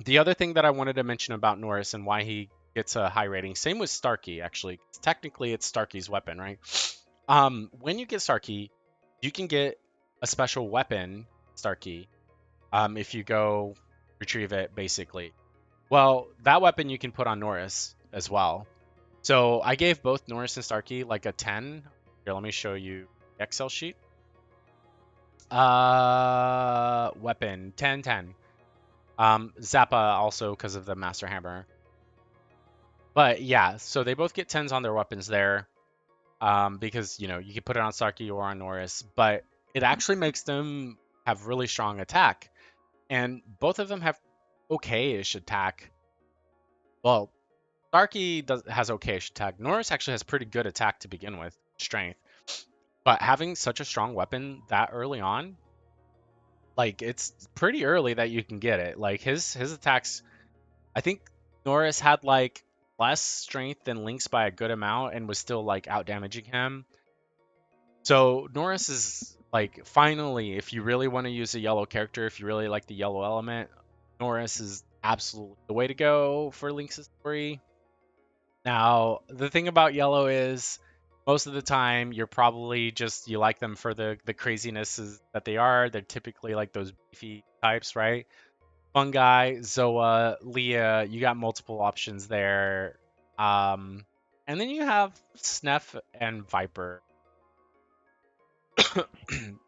the other thing that I wanted to mention about Norris and why he gets a high rating, same with Starkey actually. Technically, it's Starkey's weapon, right? When you get Starkey, you can get a special weapon, Starkey, if you go retrieve it, basically. Well, that weapon you can put on Norris as well. So I gave both Norris and Starkey like a 10. Here, let me show you the Excel sheet. Weapon 10 10. Zappa also because of the Master Hammer. But yeah, so they both get 10s on their weapons there. Because you know you can put it on Starkey or on Norris, but it actually makes them have really strong attack, and both of them have okay-ish attack. Well, Starkey has okay-ish attack. Norris actually has pretty good attack to begin with, strength. But having such a strong weapon that early on, like it's pretty early that you can get it. Like his attacks, I think Norris had like less strength than Lynx by a good amount and was still like out damaging him. So Norris is like finally, if you really want to use a yellow character, if you really like the yellow element, Norris is absolutely the way to go for Link's story. Now, the thing about yellow is most of the time you're probably just you like them for the crazinesses that they are. They're typically like those beefy types, right? Fungi, Zoa, Leah, you got multiple options there. And then you have Snef and Viper.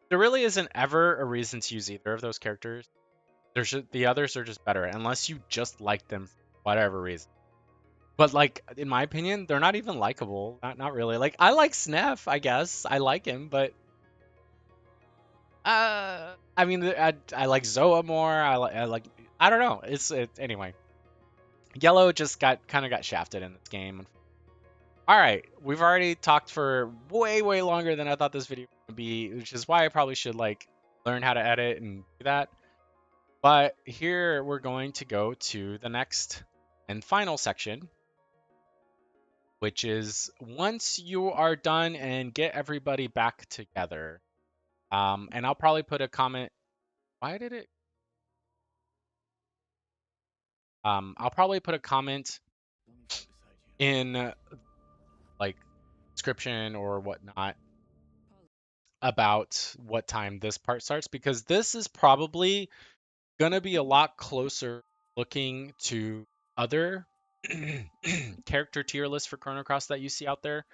There really isn't ever a reason to use either of those characters. The others are just better unless you just like them for whatever reason. But like in my opinion, they're not even likable. Not really. Like I like Snef, I guess. I like him, but I mean I like Zoa more. I like I don't know. It's anyway. Yellow just got shafted in this game. All right, we've already talked for way longer than I thought this video would be, which is why I probably should like learn how to edit and do that. But here we're going to go to the next and final section, which is once you are done and get everybody back together. And I'll probably put a comment. Why did it? I'll probably put a comment in like description or whatnot about what time this part starts because this is probably gonna be a lot closer looking to other character tier lists for Chrono Cross that you see out there.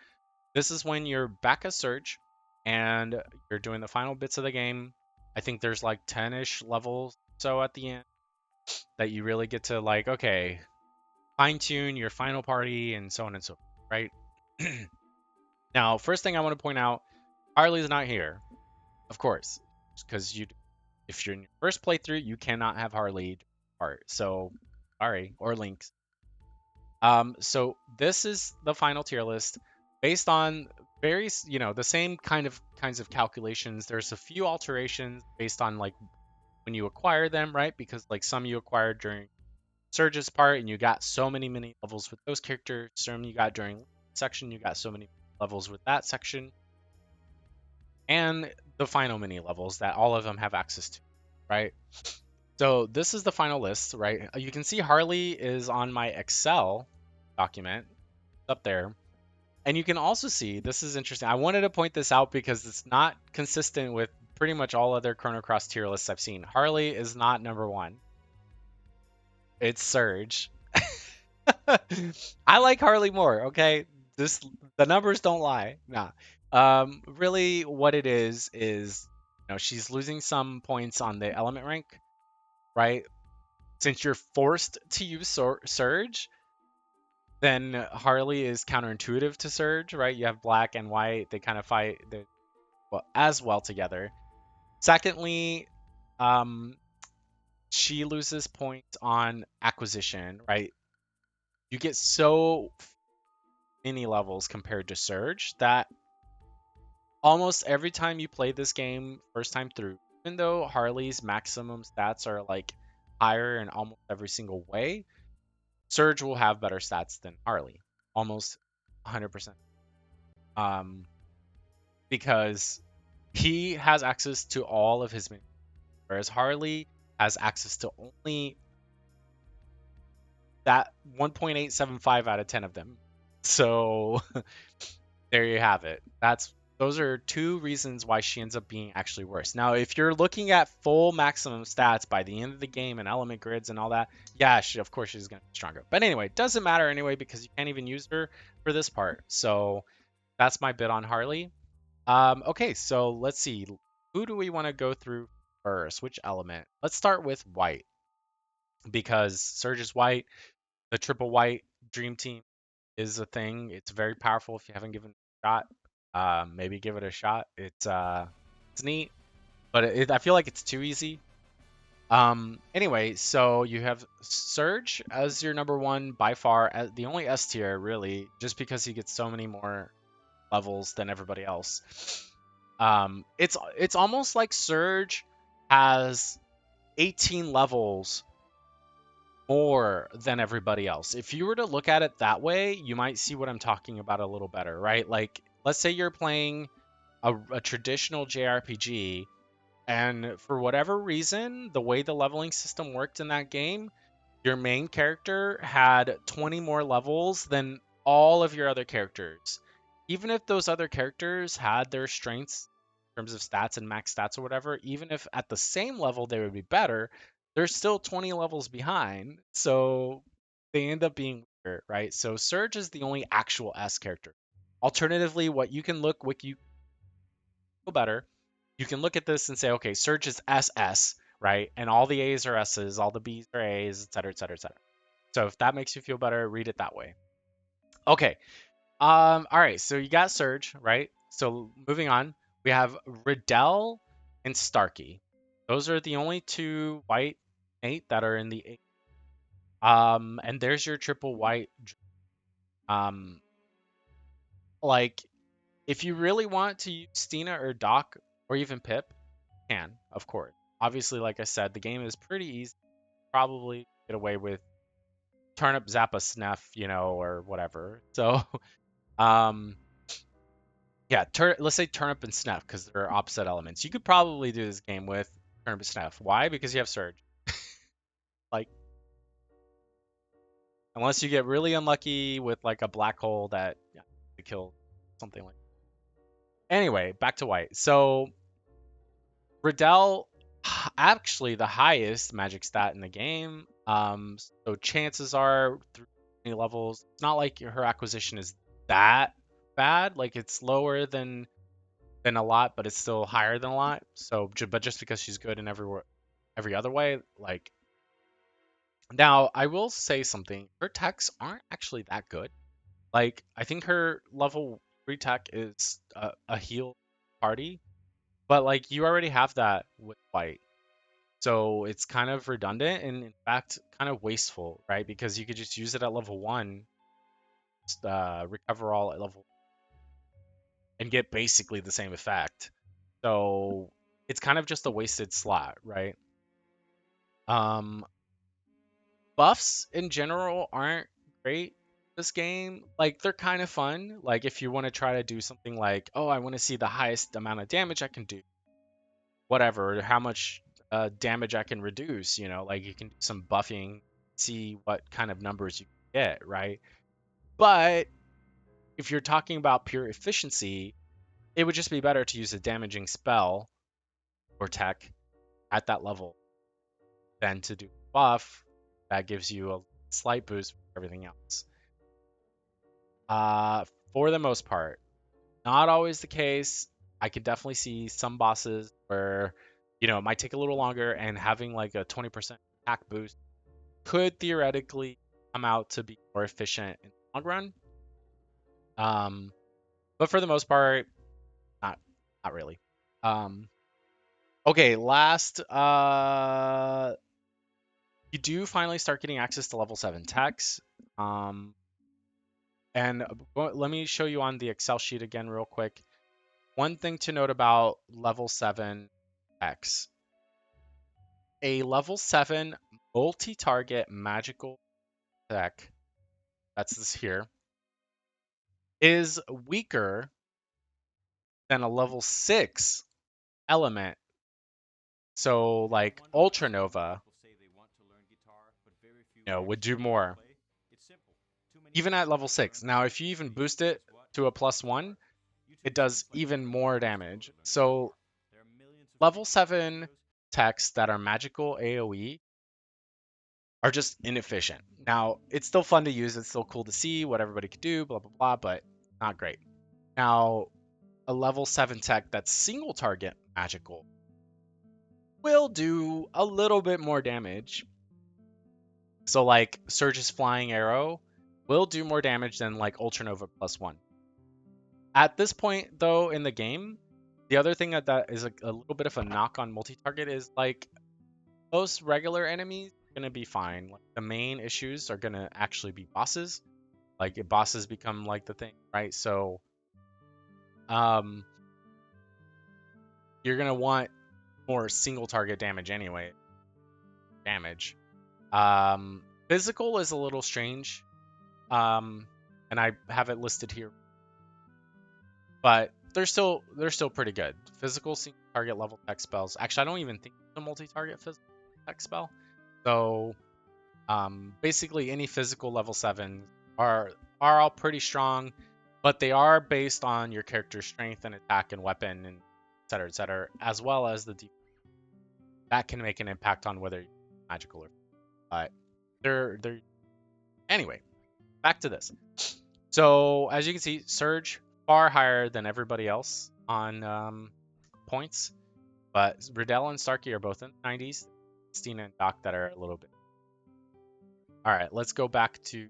This is when you're back as Serge and you're doing the final bits of the game. I think there's like 10-ish levels so at the end that you really get to like, okay, fine tune your final party and so on and so forth, right? Now, first thing I want to point out, Harley's not here, of course, because if you're in your first playthrough, you cannot have Harley part. So, sorry, or Lynx. So this is the final tier list based on various, the same kinds of calculations. There's a few alterations based on like when you acquire them, right? Because like some you acquired during Surge's part, and you got so many mini levels with those characters. Some you got during section, you got so many levels with that section, and the final mini levels that all of them have access to, right? So this is the final list, right? You can see Harley is on my Excel document up there. And you can also see, this is interesting. I wanted to point this out because it's not consistent with pretty much all other Chrono Cross tier lists I've seen. Harley is not number one. It's Serge. I like Harley more, okay? This the numbers don't lie. Nah. Really what it is, she's losing some points on the element rank, right? Since you're forced to use Surge, then Harley is counterintuitive to Surge, right? You have black and white, they kind of fight as well together. Secondly, um, she loses points on acquisition, right? You get so many levels compared to Surge that almost every time you play this game first time through, even though Harley's maximum stats are like higher in almost every single way, Surge will have better stats than Harley, almost 100%. Um, because he has access to all of his minions, whereas Harley has access to only that 1.875 out of 10 of them. So there you have it. Those are two reasons why she ends up being actually worse. Now, if you're looking at full maximum stats by the end of the game and element grids and all that, yeah, of course she's going to be stronger. But anyway, it doesn't matter anyway because you can't even use her for this part. So that's my bit on Harley. Okay, so let's see. Who do we want to go through first? Which element? Let's start with white because Surge is white. The triple white dream team is a thing. It's very powerful if you haven't given it a shot. Maybe give it a shot. It's neat, but I feel like it's too easy. Anyway, so you have Surge as your number one by far, as the only S tier really, just because he gets so many more levels than everybody else. It's almost like Surge has 18 levels more than everybody else. If you were to look at it that way, you might see what I'm talking about a little better, right? Like, let's say you're playing a traditional JRPG, and for whatever reason, the way the leveling system worked in that game, your main character had 20 more levels than all of your other characters. Even if those other characters had their strengths in terms of stats and max stats or whatever, even if at the same level they would be better, they're still 20 levels behind. So they end up being weaker, right? So Surge is the only actual S character. Alternatively, what you can look wiki better, you can look at this and say, okay, Surge is SS, right? And all the A's are S's, all the B's are A's, et cetera, et cetera, et cetera. So if that makes you feel better, read it that way. Okay. All right. So you got Surge, right? So moving on, we have Riddell and Starkey. Those are the only two white 8 that are in the 8. And there's your triple white. Um, like if you really want to use Stina or Doc or even Pip, can, of course. Obviously, like I said, the game is pretty easy. Probably get away with Turnip Zappa Snuff, or whatever. So, um, yeah, let's say Turnip and Snuff because they're opposite elements. You could probably do this game with Turnip and Snuff. Why? Because you have Surge. Like, unless you get really unlucky with like a black hole that could kill something like. Anyway, back to white. So Riddell, actually the highest magic stat in the game. So chances are through many levels, it's not like her acquisition is that bad. Like it's lower than a lot, but it's still higher than a lot. So, but just because she's good in every other way, like now I will say something. Her techs aren't actually that good. Like I think her level 3 tech is a heal party, but like you already have that with white. So it's kind of redundant and in fact kind of wasteful, right? Because you could just use it at level 1, recover all at level and get basically the same effect. So it's kind of just a wasted slot, right? Um buffs in general aren't great this game. Like they're kind of fun. Like if you want to try to do something like, oh, I want to see the highest amount of damage I can do, whatever, or how much damage I can reduce. Like you can do some buffing, see what kind of numbers you can get, right? But if you're talking about pure efficiency, it would just be better to use a damaging spell or tech at that level than to do buff that gives you a slight boost for everything else. Uh, for the most part, not always the case. I could definitely see some bosses where, it might take a little longer, and having like a 20% attack boost could theoretically come out to be more efficient in the long run. But for the most part, not not really. Um, okay, last, you do finally start getting access to level 7 techs. And let me show you on the Excel sheet again real quick. One thing to note about level 7 X. A level 7 multi-target magical tech, that's this here, is weaker than a level 6 element. So like Ultra Nova, would do more. Even at level 6. Now if you even boost it to a +1, it does even more damage. So level 7 techs that are magical AoE are just inefficient. Now, it's still fun to use, it's still cool to see what everybody could do, blah, blah, blah, but not great. Now, a level 7 tech that's single target magical will do a little bit more damage. So, like, Serge's Flying Arrow will do more damage than, like, Ultranova +1. At this point, though, in the game, the other thing that is a little bit of a knock on multi-target is, like, most regular enemies are going to be fine. Like, the main issues are going to actually be bosses. Like, if bosses become, like, the thing, right? So, you're going to want more single target damage anyway. Physical is a little strange. And I have it listed here. But they're still pretty good. Physical single target level tech spells. Actually, I don't even think it's a multi-target physical tech spell. So basically any physical level 7 are all pretty strong, but they are based on your character's strength and attack and weapon and et cetera, as well as the that can make an impact on whether you're magical or but they're anyway, back to this. So as you can see, Serge far higher than everybody else on points, but Riddell and Starkey are both in the 90s. Stina and Doc that are a little bit. All right, let's go back to.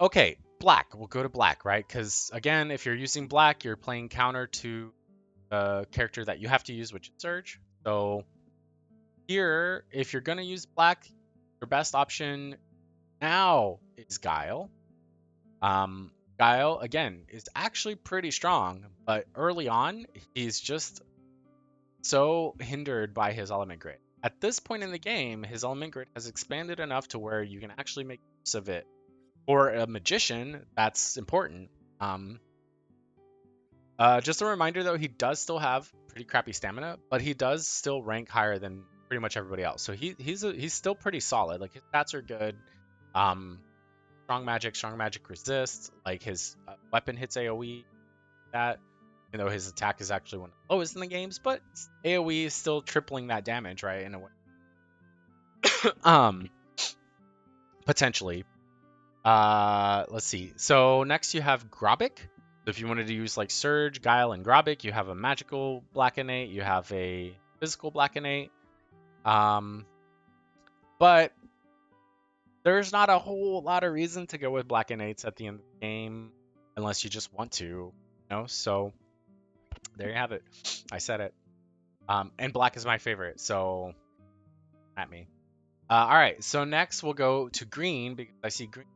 Okay, black. We'll go to black, right? Because again, if you're using black, you're playing counter to the character that you have to use, which is Serge. So here, if you're gonna use black, your best option now is Guile. Guile, again, is actually pretty strong, but early on, he's just so hindered by his element grid. At this point in the game, his element grid has expanded enough to where you can actually make use of it. For a magician, that's important. Just a reminder though, he does still have pretty crappy stamina, but he does still rank higher than pretty much everybody else. So he's still pretty solid. Like his stats are good. Strong magic resist. Like his weapon hits AoE. That, his attack is actually one of the lowest in the games, but AoE is still tripling that damage, right? In a way. Potentially. Let's see. So next you have Grobic. So if you wanted to use like Serge, Guile, and Grobic, you have a magical black innate, you have a physical black innate. But there's not a whole lot of reason to go with black innates at the end of the game unless you just want to, So there you have it. I said it. And black is my favorite, so at me. All right, so next we'll go to green because I see green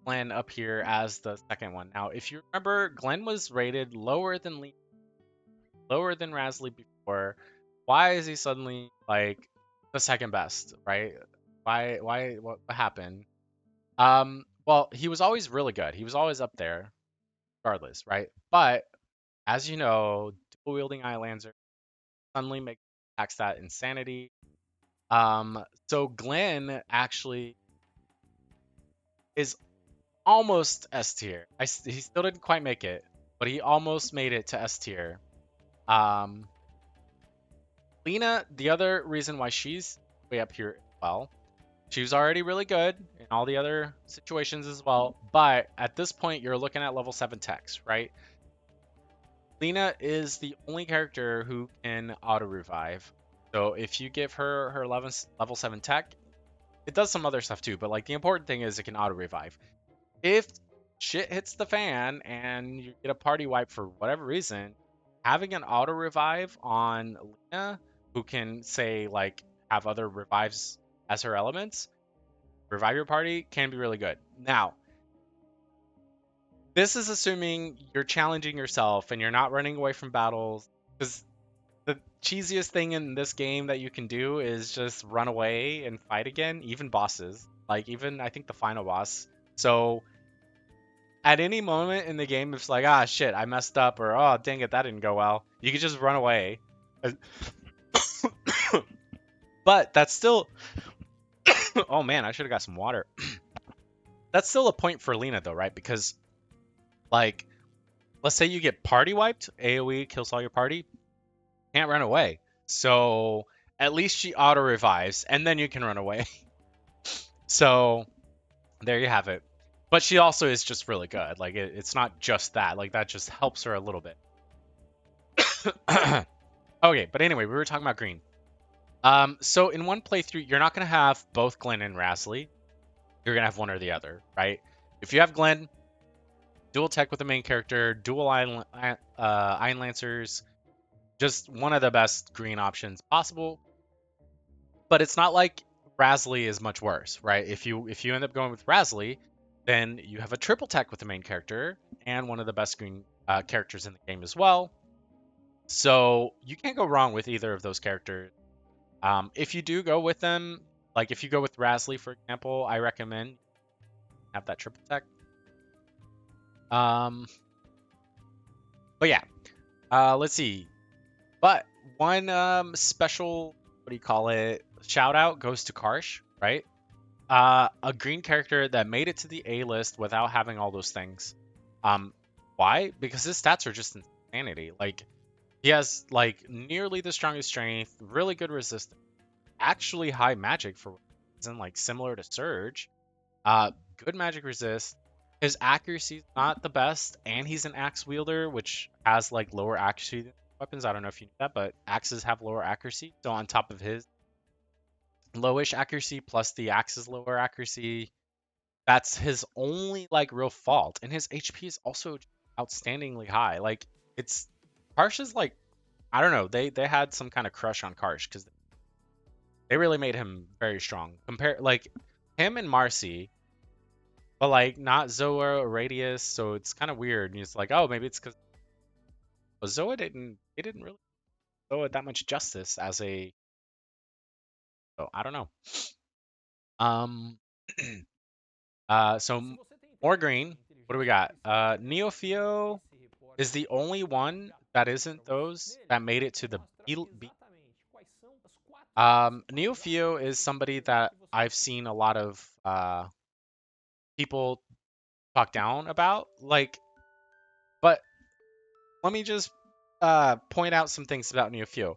Glenn up here as the second one. Now, if you remember, Glenn was rated lower than Rasley before. Why is he suddenly like the second best, right? What happened? Well, he was always really good. He was always up there, regardless, right? But as you know, dual wielding Eye Lancer suddenly makes attack stat insanity. So Glenn actually is almost S tier. He still didn't quite make it, but he almost made it to S tier. Um, Lena, the other reason why she's way up here as well, she was already really good in all the other situations as well, but at this point you're looking at level 7 techs, right? Lena is the only character who can auto revive. So if you give her her level 7 tech, it does some other stuff too, but like the important thing is it can auto revive. If shit hits the fan and you get a party wipe for whatever reason, having an auto revive on Lena, who can say like have other revives as her elements, revive your party can be really good. Now, this is assuming you're challenging yourself and you're not running away from battles. Because the cheesiest thing in this game that you can do is just run away and fight again, even bosses. Like even I think the final boss. So at any moment in the game, if it's like, ah, shit, I messed up, or oh, dang it, that didn't go well, you can just run away. But that's still, oh man, I should have got some water. That's still a point for Lena though, right? Because like, let's say you get party wiped, AoE kills all your party, can't run away. So at least she auto revives, and then you can run away. So there you have it. But she also is just really good. Like it's not just that. Like that just helps her a little bit. Okay, but anyway, we were talking about green. So in one playthrough, you're not gonna have both Glenn and Rasley. You're gonna have one or the other, right? If you have Glenn, dual tech with the main character, dual Iron Lancers, just one of the best green options possible. But it's not like Rasley is much worse, right? If you end up going with Rasley, then you have a triple tech with the main character and one of the best green characters in the game as well. So you can't go wrong with either of those characters. If you do go with them, like if you go with Rasley, for example, I recommend have that triple tech. Um, but yeah, let's see. But one special, what do you call it? Shout out goes to Karsh, right? A green character that made it to the A list without having all those things. Why? Because his stats are just insanity. Like he has like nearly the strongest strength, really good resistance, actually high magic for reason, like similar to Serge. Good magic resist. His accuracy is not the best, and he's an axe wielder, which has like lower accuracy than weapons. I don't know if you know that, but axes have lower accuracy. So on top of his lowish accuracy plus the axe's lower accuracy, that's his only like real fault. And his HP is also outstandingly high. Like it's Karsh is like I don't know. They had some kind of crush on Karsh because they really made him very strong. Compare like him and Marcy, but like not Zoa or Radius. So it's kind of weird. And it's like, oh, maybe it's because Zoa didn't really Zoa that much justice as a. So I don't know. Um. So more green. What do we got? Neofio is the only one that isn't those that made it to the B. Neofio is somebody that I've seen a lot of people talk down about. Like, but let me just point out some things about Neofio.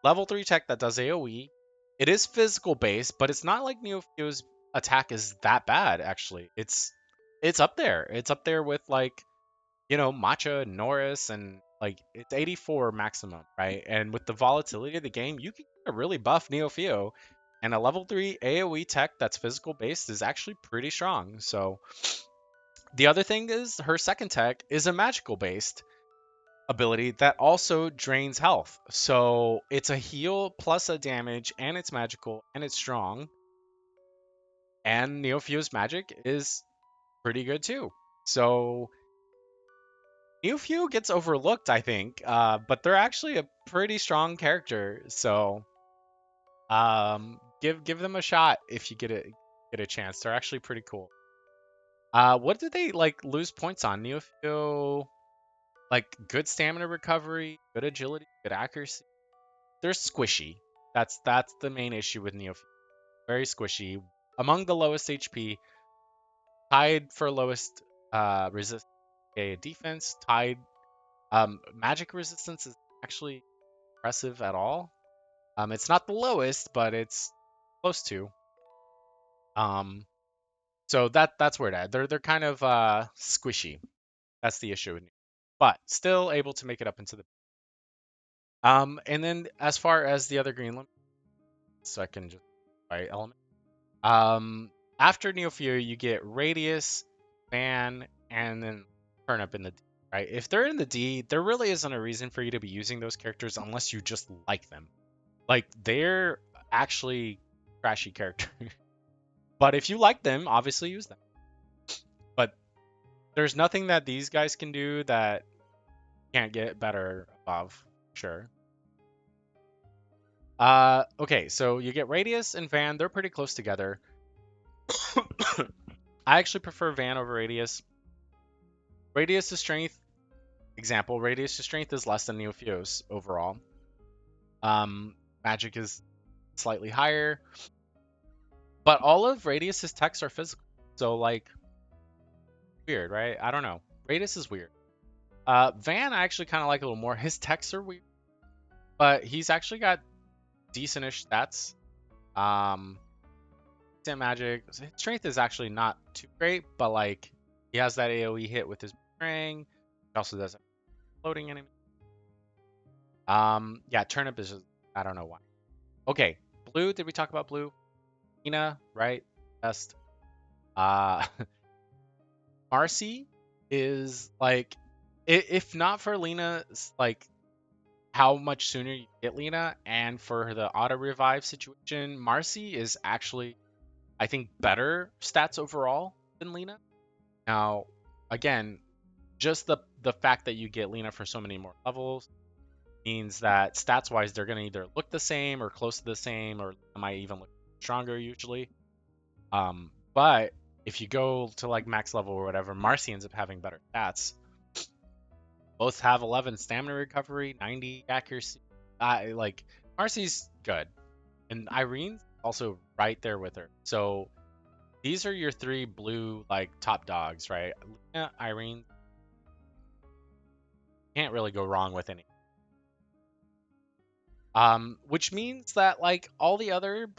Level 3 tech that does AoE. It is physical based, but it's not like Neofio's attack is that bad, actually. It's up there. It's up there with like, Matcha, Norris, and like it's 84 maximum, right? And with the volatility of the game, you can get a really buff Neofio. And a level 3 AoE tech that's physical based is actually pretty strong. So the other thing is her second tech is a magical based ability that also drains health. So it's a heal plus a damage, and it's magical and it's strong. And Neofio's magic is pretty good too. So Neofio gets overlooked, I think, but they're actually a pretty strong character. So give them a shot if you get a chance. They're actually pretty cool. What did they like lose points on? Neofio, like good stamina recovery, good agility, good accuracy. They're squishy. That's the main issue with Neofio. Very squishy. Among the lowest HP, tied for lowest resist defense, tied magic resistance is actually impressive at all. It's not the lowest, but it's close to. Um, so that's where that they're kind of squishy. That's the issue with me. But still able to make it up into the and then as far as the other green limit, so I can just by element. Um, After Neofio, you get Radius, Van, and then Turnip in the D, right? If they're in the D, there really isn't a reason for you to be using those characters unless you just like them. Like they're actually trashy characters. But if you like them, obviously use them. But there's nothing that these guys can do that can't get better above, sure. Okay, so you get Radius and Van, they're pretty close together. I actually prefer Van over Radius. Radius to strength, example, Radius to strength is less than Neofio's overall. Magic is slightly higher, but all of Radius's techs are physical. So like weird, right? I don't know. Radius is weird. Van I actually kind of like a little more. His techs are weird, but he's actually got decentish stats. Um, Instant magic. His strength is actually not too great, but like he has that AoE hit with his ring. He also does floating enemy. Yeah, turnip is just, I don't know why. Okay, blue. Did we talk about blue? Lina, right? Best. Uh, Marcy is like, if not for Lina's like how much sooner you get Lina and for the auto revive situation, Marcy is actually I think better stats overall than Lina. Now, again, just the fact that you get Lina for so many more levels means that stats wise they're going to either look the same or close to the same or might even look stronger usually. But if you go to like max level or whatever, Marcy ends up having better stats. Both have 11 stamina recovery, 90 accuracy. Like Marcy's good, and Irene's also right there with her. So these are your three blue like top dogs, right? Lina, Irene, can't really go wrong with any. Which means that like all the other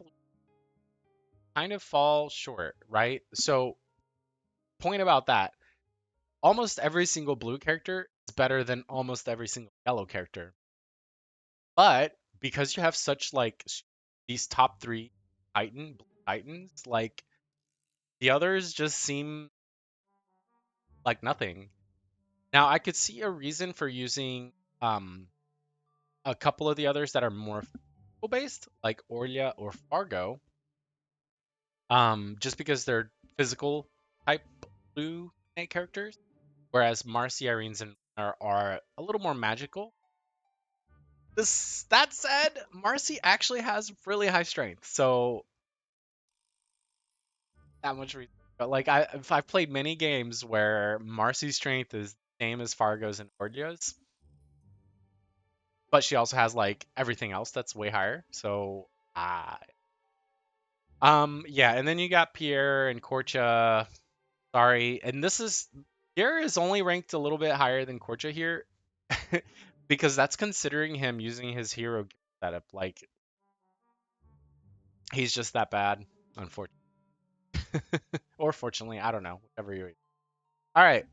kind of fall short, right? So point about that. Almost every single blue character is better than almost every single yellow character. But because you have such like these top three titans, like the others just seem like nothing. Now I could see a reason for using um a couple of the others that are more physical based, like Orlia or Fargo, just because they're physical type blue Knight characters, whereas Marcy, Irene's, and are a little more magical. That said, Marcy actually has really high strength, so that much reason. But like I've played many games where Marcy's strength is the same as Fargo's and Orlia's, but she also has like everything else that's way higher. So yeah, and then you got Pierre and Korcha. Sorry, and this is Pierre is only ranked a little bit higher than Korcha here, because that's considering him using his hero setup. Like he's just that bad, unfortunately. Or fortunately, I don't know, whatever you. All right,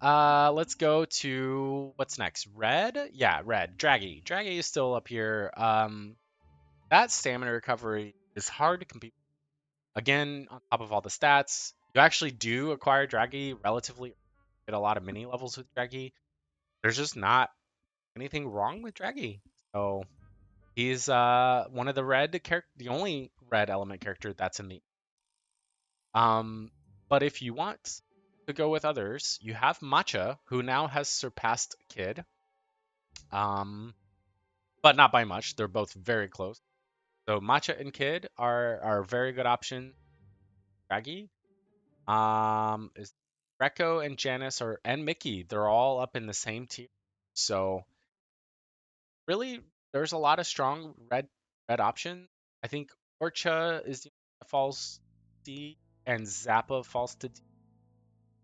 let's go to what's next. Red, yeah, red. Draggy, Draggy is still up here. That stamina recovery is hard to compete. Again, on top of all the stats, you actually do acquire Draggy relatively. Get a lot of mini levels with Draggy. There's just not anything wrong with Draggy. So he's one of the the only red element character that's in the um. But if you want to go with others, you have Matcha, who now has surpassed Kid. Um, but not by much. They're both very close. So Matcha and Kid are very good options. Raggy. Is Greco and Janice and Mickey, they're all up in the same tier. So really, there's a lot of strong red options. I think Orcha is the one that falls D and Zappa falls to D,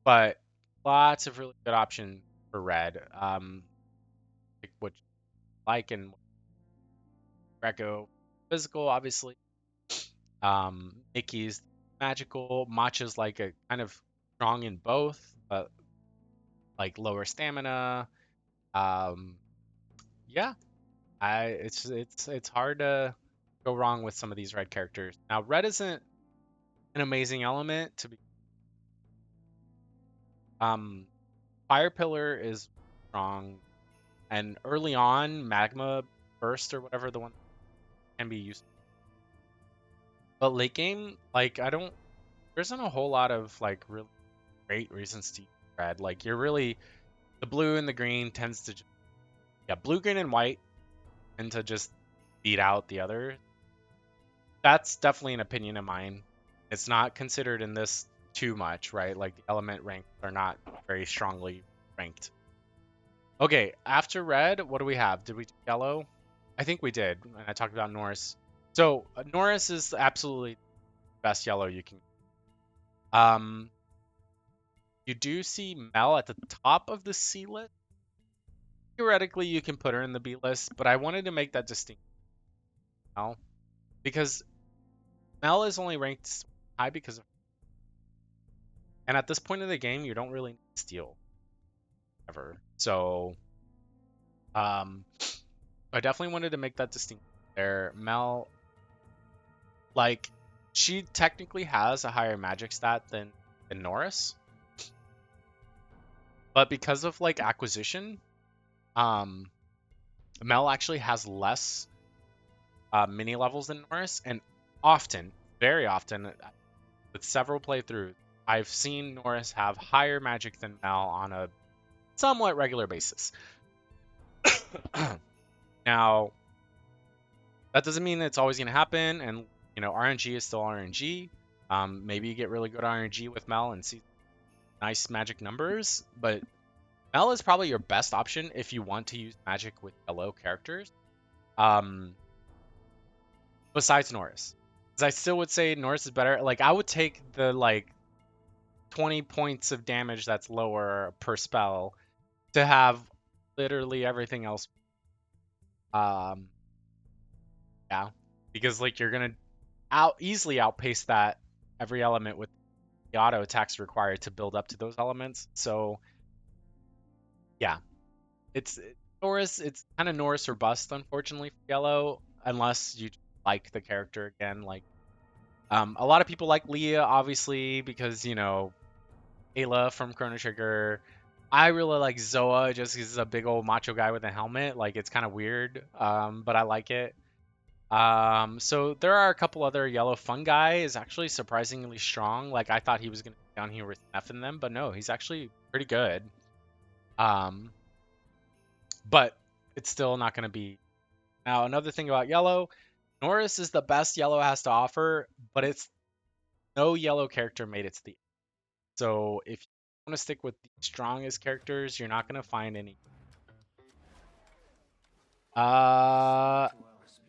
but lots of really good options for red. Like what you like and Greco physical, obviously. Mickey's magical. Matcha's like a kind of strong in both, but like lower stamina. Um, yeah, it's hard to go wrong with some of these red characters. Now, red isn't an amazing element to be. Um, Fire Pillar is strong, and early on, Magma Burst or whatever the one can be used. But late game, like I don't, there isn't a whole lot of like really great reasons to use red. Like you're really the blue and the green tends to yeah, blue, green, and white tend to just beat out the other. That's definitely an opinion of mine. It's not considered in this too much, right? Like the element ranks are not very strongly ranked. Okay, after red, what do we have? Did we do yellow? I think we did, and I talked about Norris. So Norris is absolutely the best yellow you can. Um, you do see Mel at the top of the C list. Theoretically, you can put her in the B list, but I wanted to make that distinction now because Mel is only ranked high because of, and at this point in the game, you don't really need to steal ever. So, um, I definitely wanted to make that distinction there. Mel, like, she technically has a higher magic stat than Norris, but because of like acquisition, um, Mel actually has less mini levels than Norris, and often, very often, with several playthroughs, I've seen Norris have higher magic than Mel on a somewhat regular basis. Now, that doesn't mean it's always going to happen, and RNG is still RNG. Maybe you get really good RNG with Mel and see nice magic numbers, but Mel is probably your best option if you want to use magic with yellow characters. Um, Besides Norris, because I still would say Norris is better. Like I would take the like 20 points of damage that's lower per spell to have literally everything else. Um, yeah, because like you're gonna easily outpace that every element with the auto attacks required to build up to those elements. So yeah, it's Norris. It's kind of Norris or bust, unfortunately, for yellow, unless you like the character again. Like a lot of people like Leah, obviously, because Ayla from Chrono Trigger. I really like Zoa just 'cause he's a big old macho guy with a helmet. Like it's kind of weird, but I like it. So there are a couple other yellow fungi is actually surprisingly strong. Like I thought he was gonna be down here with F in them, but no, he's actually pretty good. Um, but it's still not gonna be. Now another thing about yellow, Norris is the best yellow has to offer, but it's no yellow character made it to the. So if you want to stick with the strongest characters, you're not gonna find any. Uh,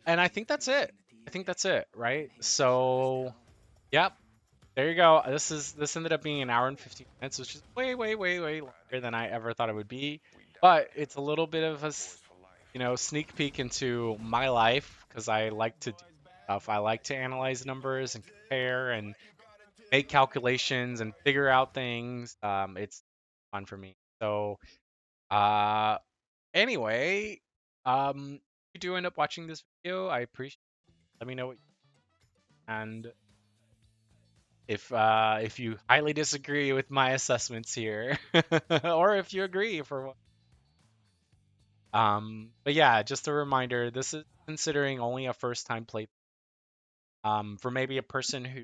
and I think that's it. I think that's it, right? So, yep, there you go. This ended up being an hour and 15 minutes, which is way longer than I ever thought it would be. But it's a little bit of a sneak peek into my life because I like to do stuff. I like to analyze numbers and compare and make calculations and figure out things. It's fun for me. So, uh, anyway, if you do end up watching this video, I appreciate. Let me know what and if you highly disagree with my assessments here, or if you agree for what. But yeah, just a reminder, this is considering only a first time play. For maybe a person who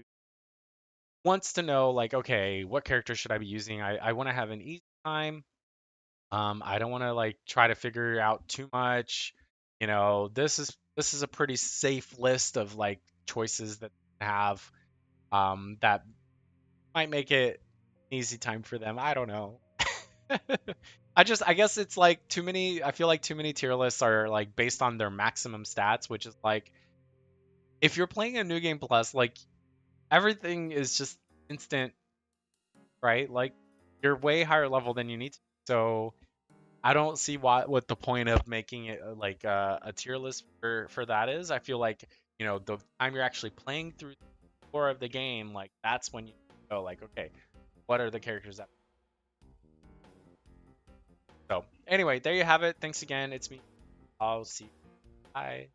wants to know like, okay, what character should I be using? I want to have an easy time. I don't want to like try to figure out too much. This is a pretty safe list of like choices that they have that might make it an easy time for them. I don't know. I guess it's like too many. I feel like too many tier lists are like based on their maximum stats, which is like if you're playing a new game plus, like everything is just instant, right? Like you're way higher level than you need to. So I don't see what the point of making it like a tier list for that is. I feel like the time you're actually playing through the core of the game, like that's when you go like, okay, what are the characters that? So anyway, there you have it. Thanks again. It's me. I'll see you. Bye.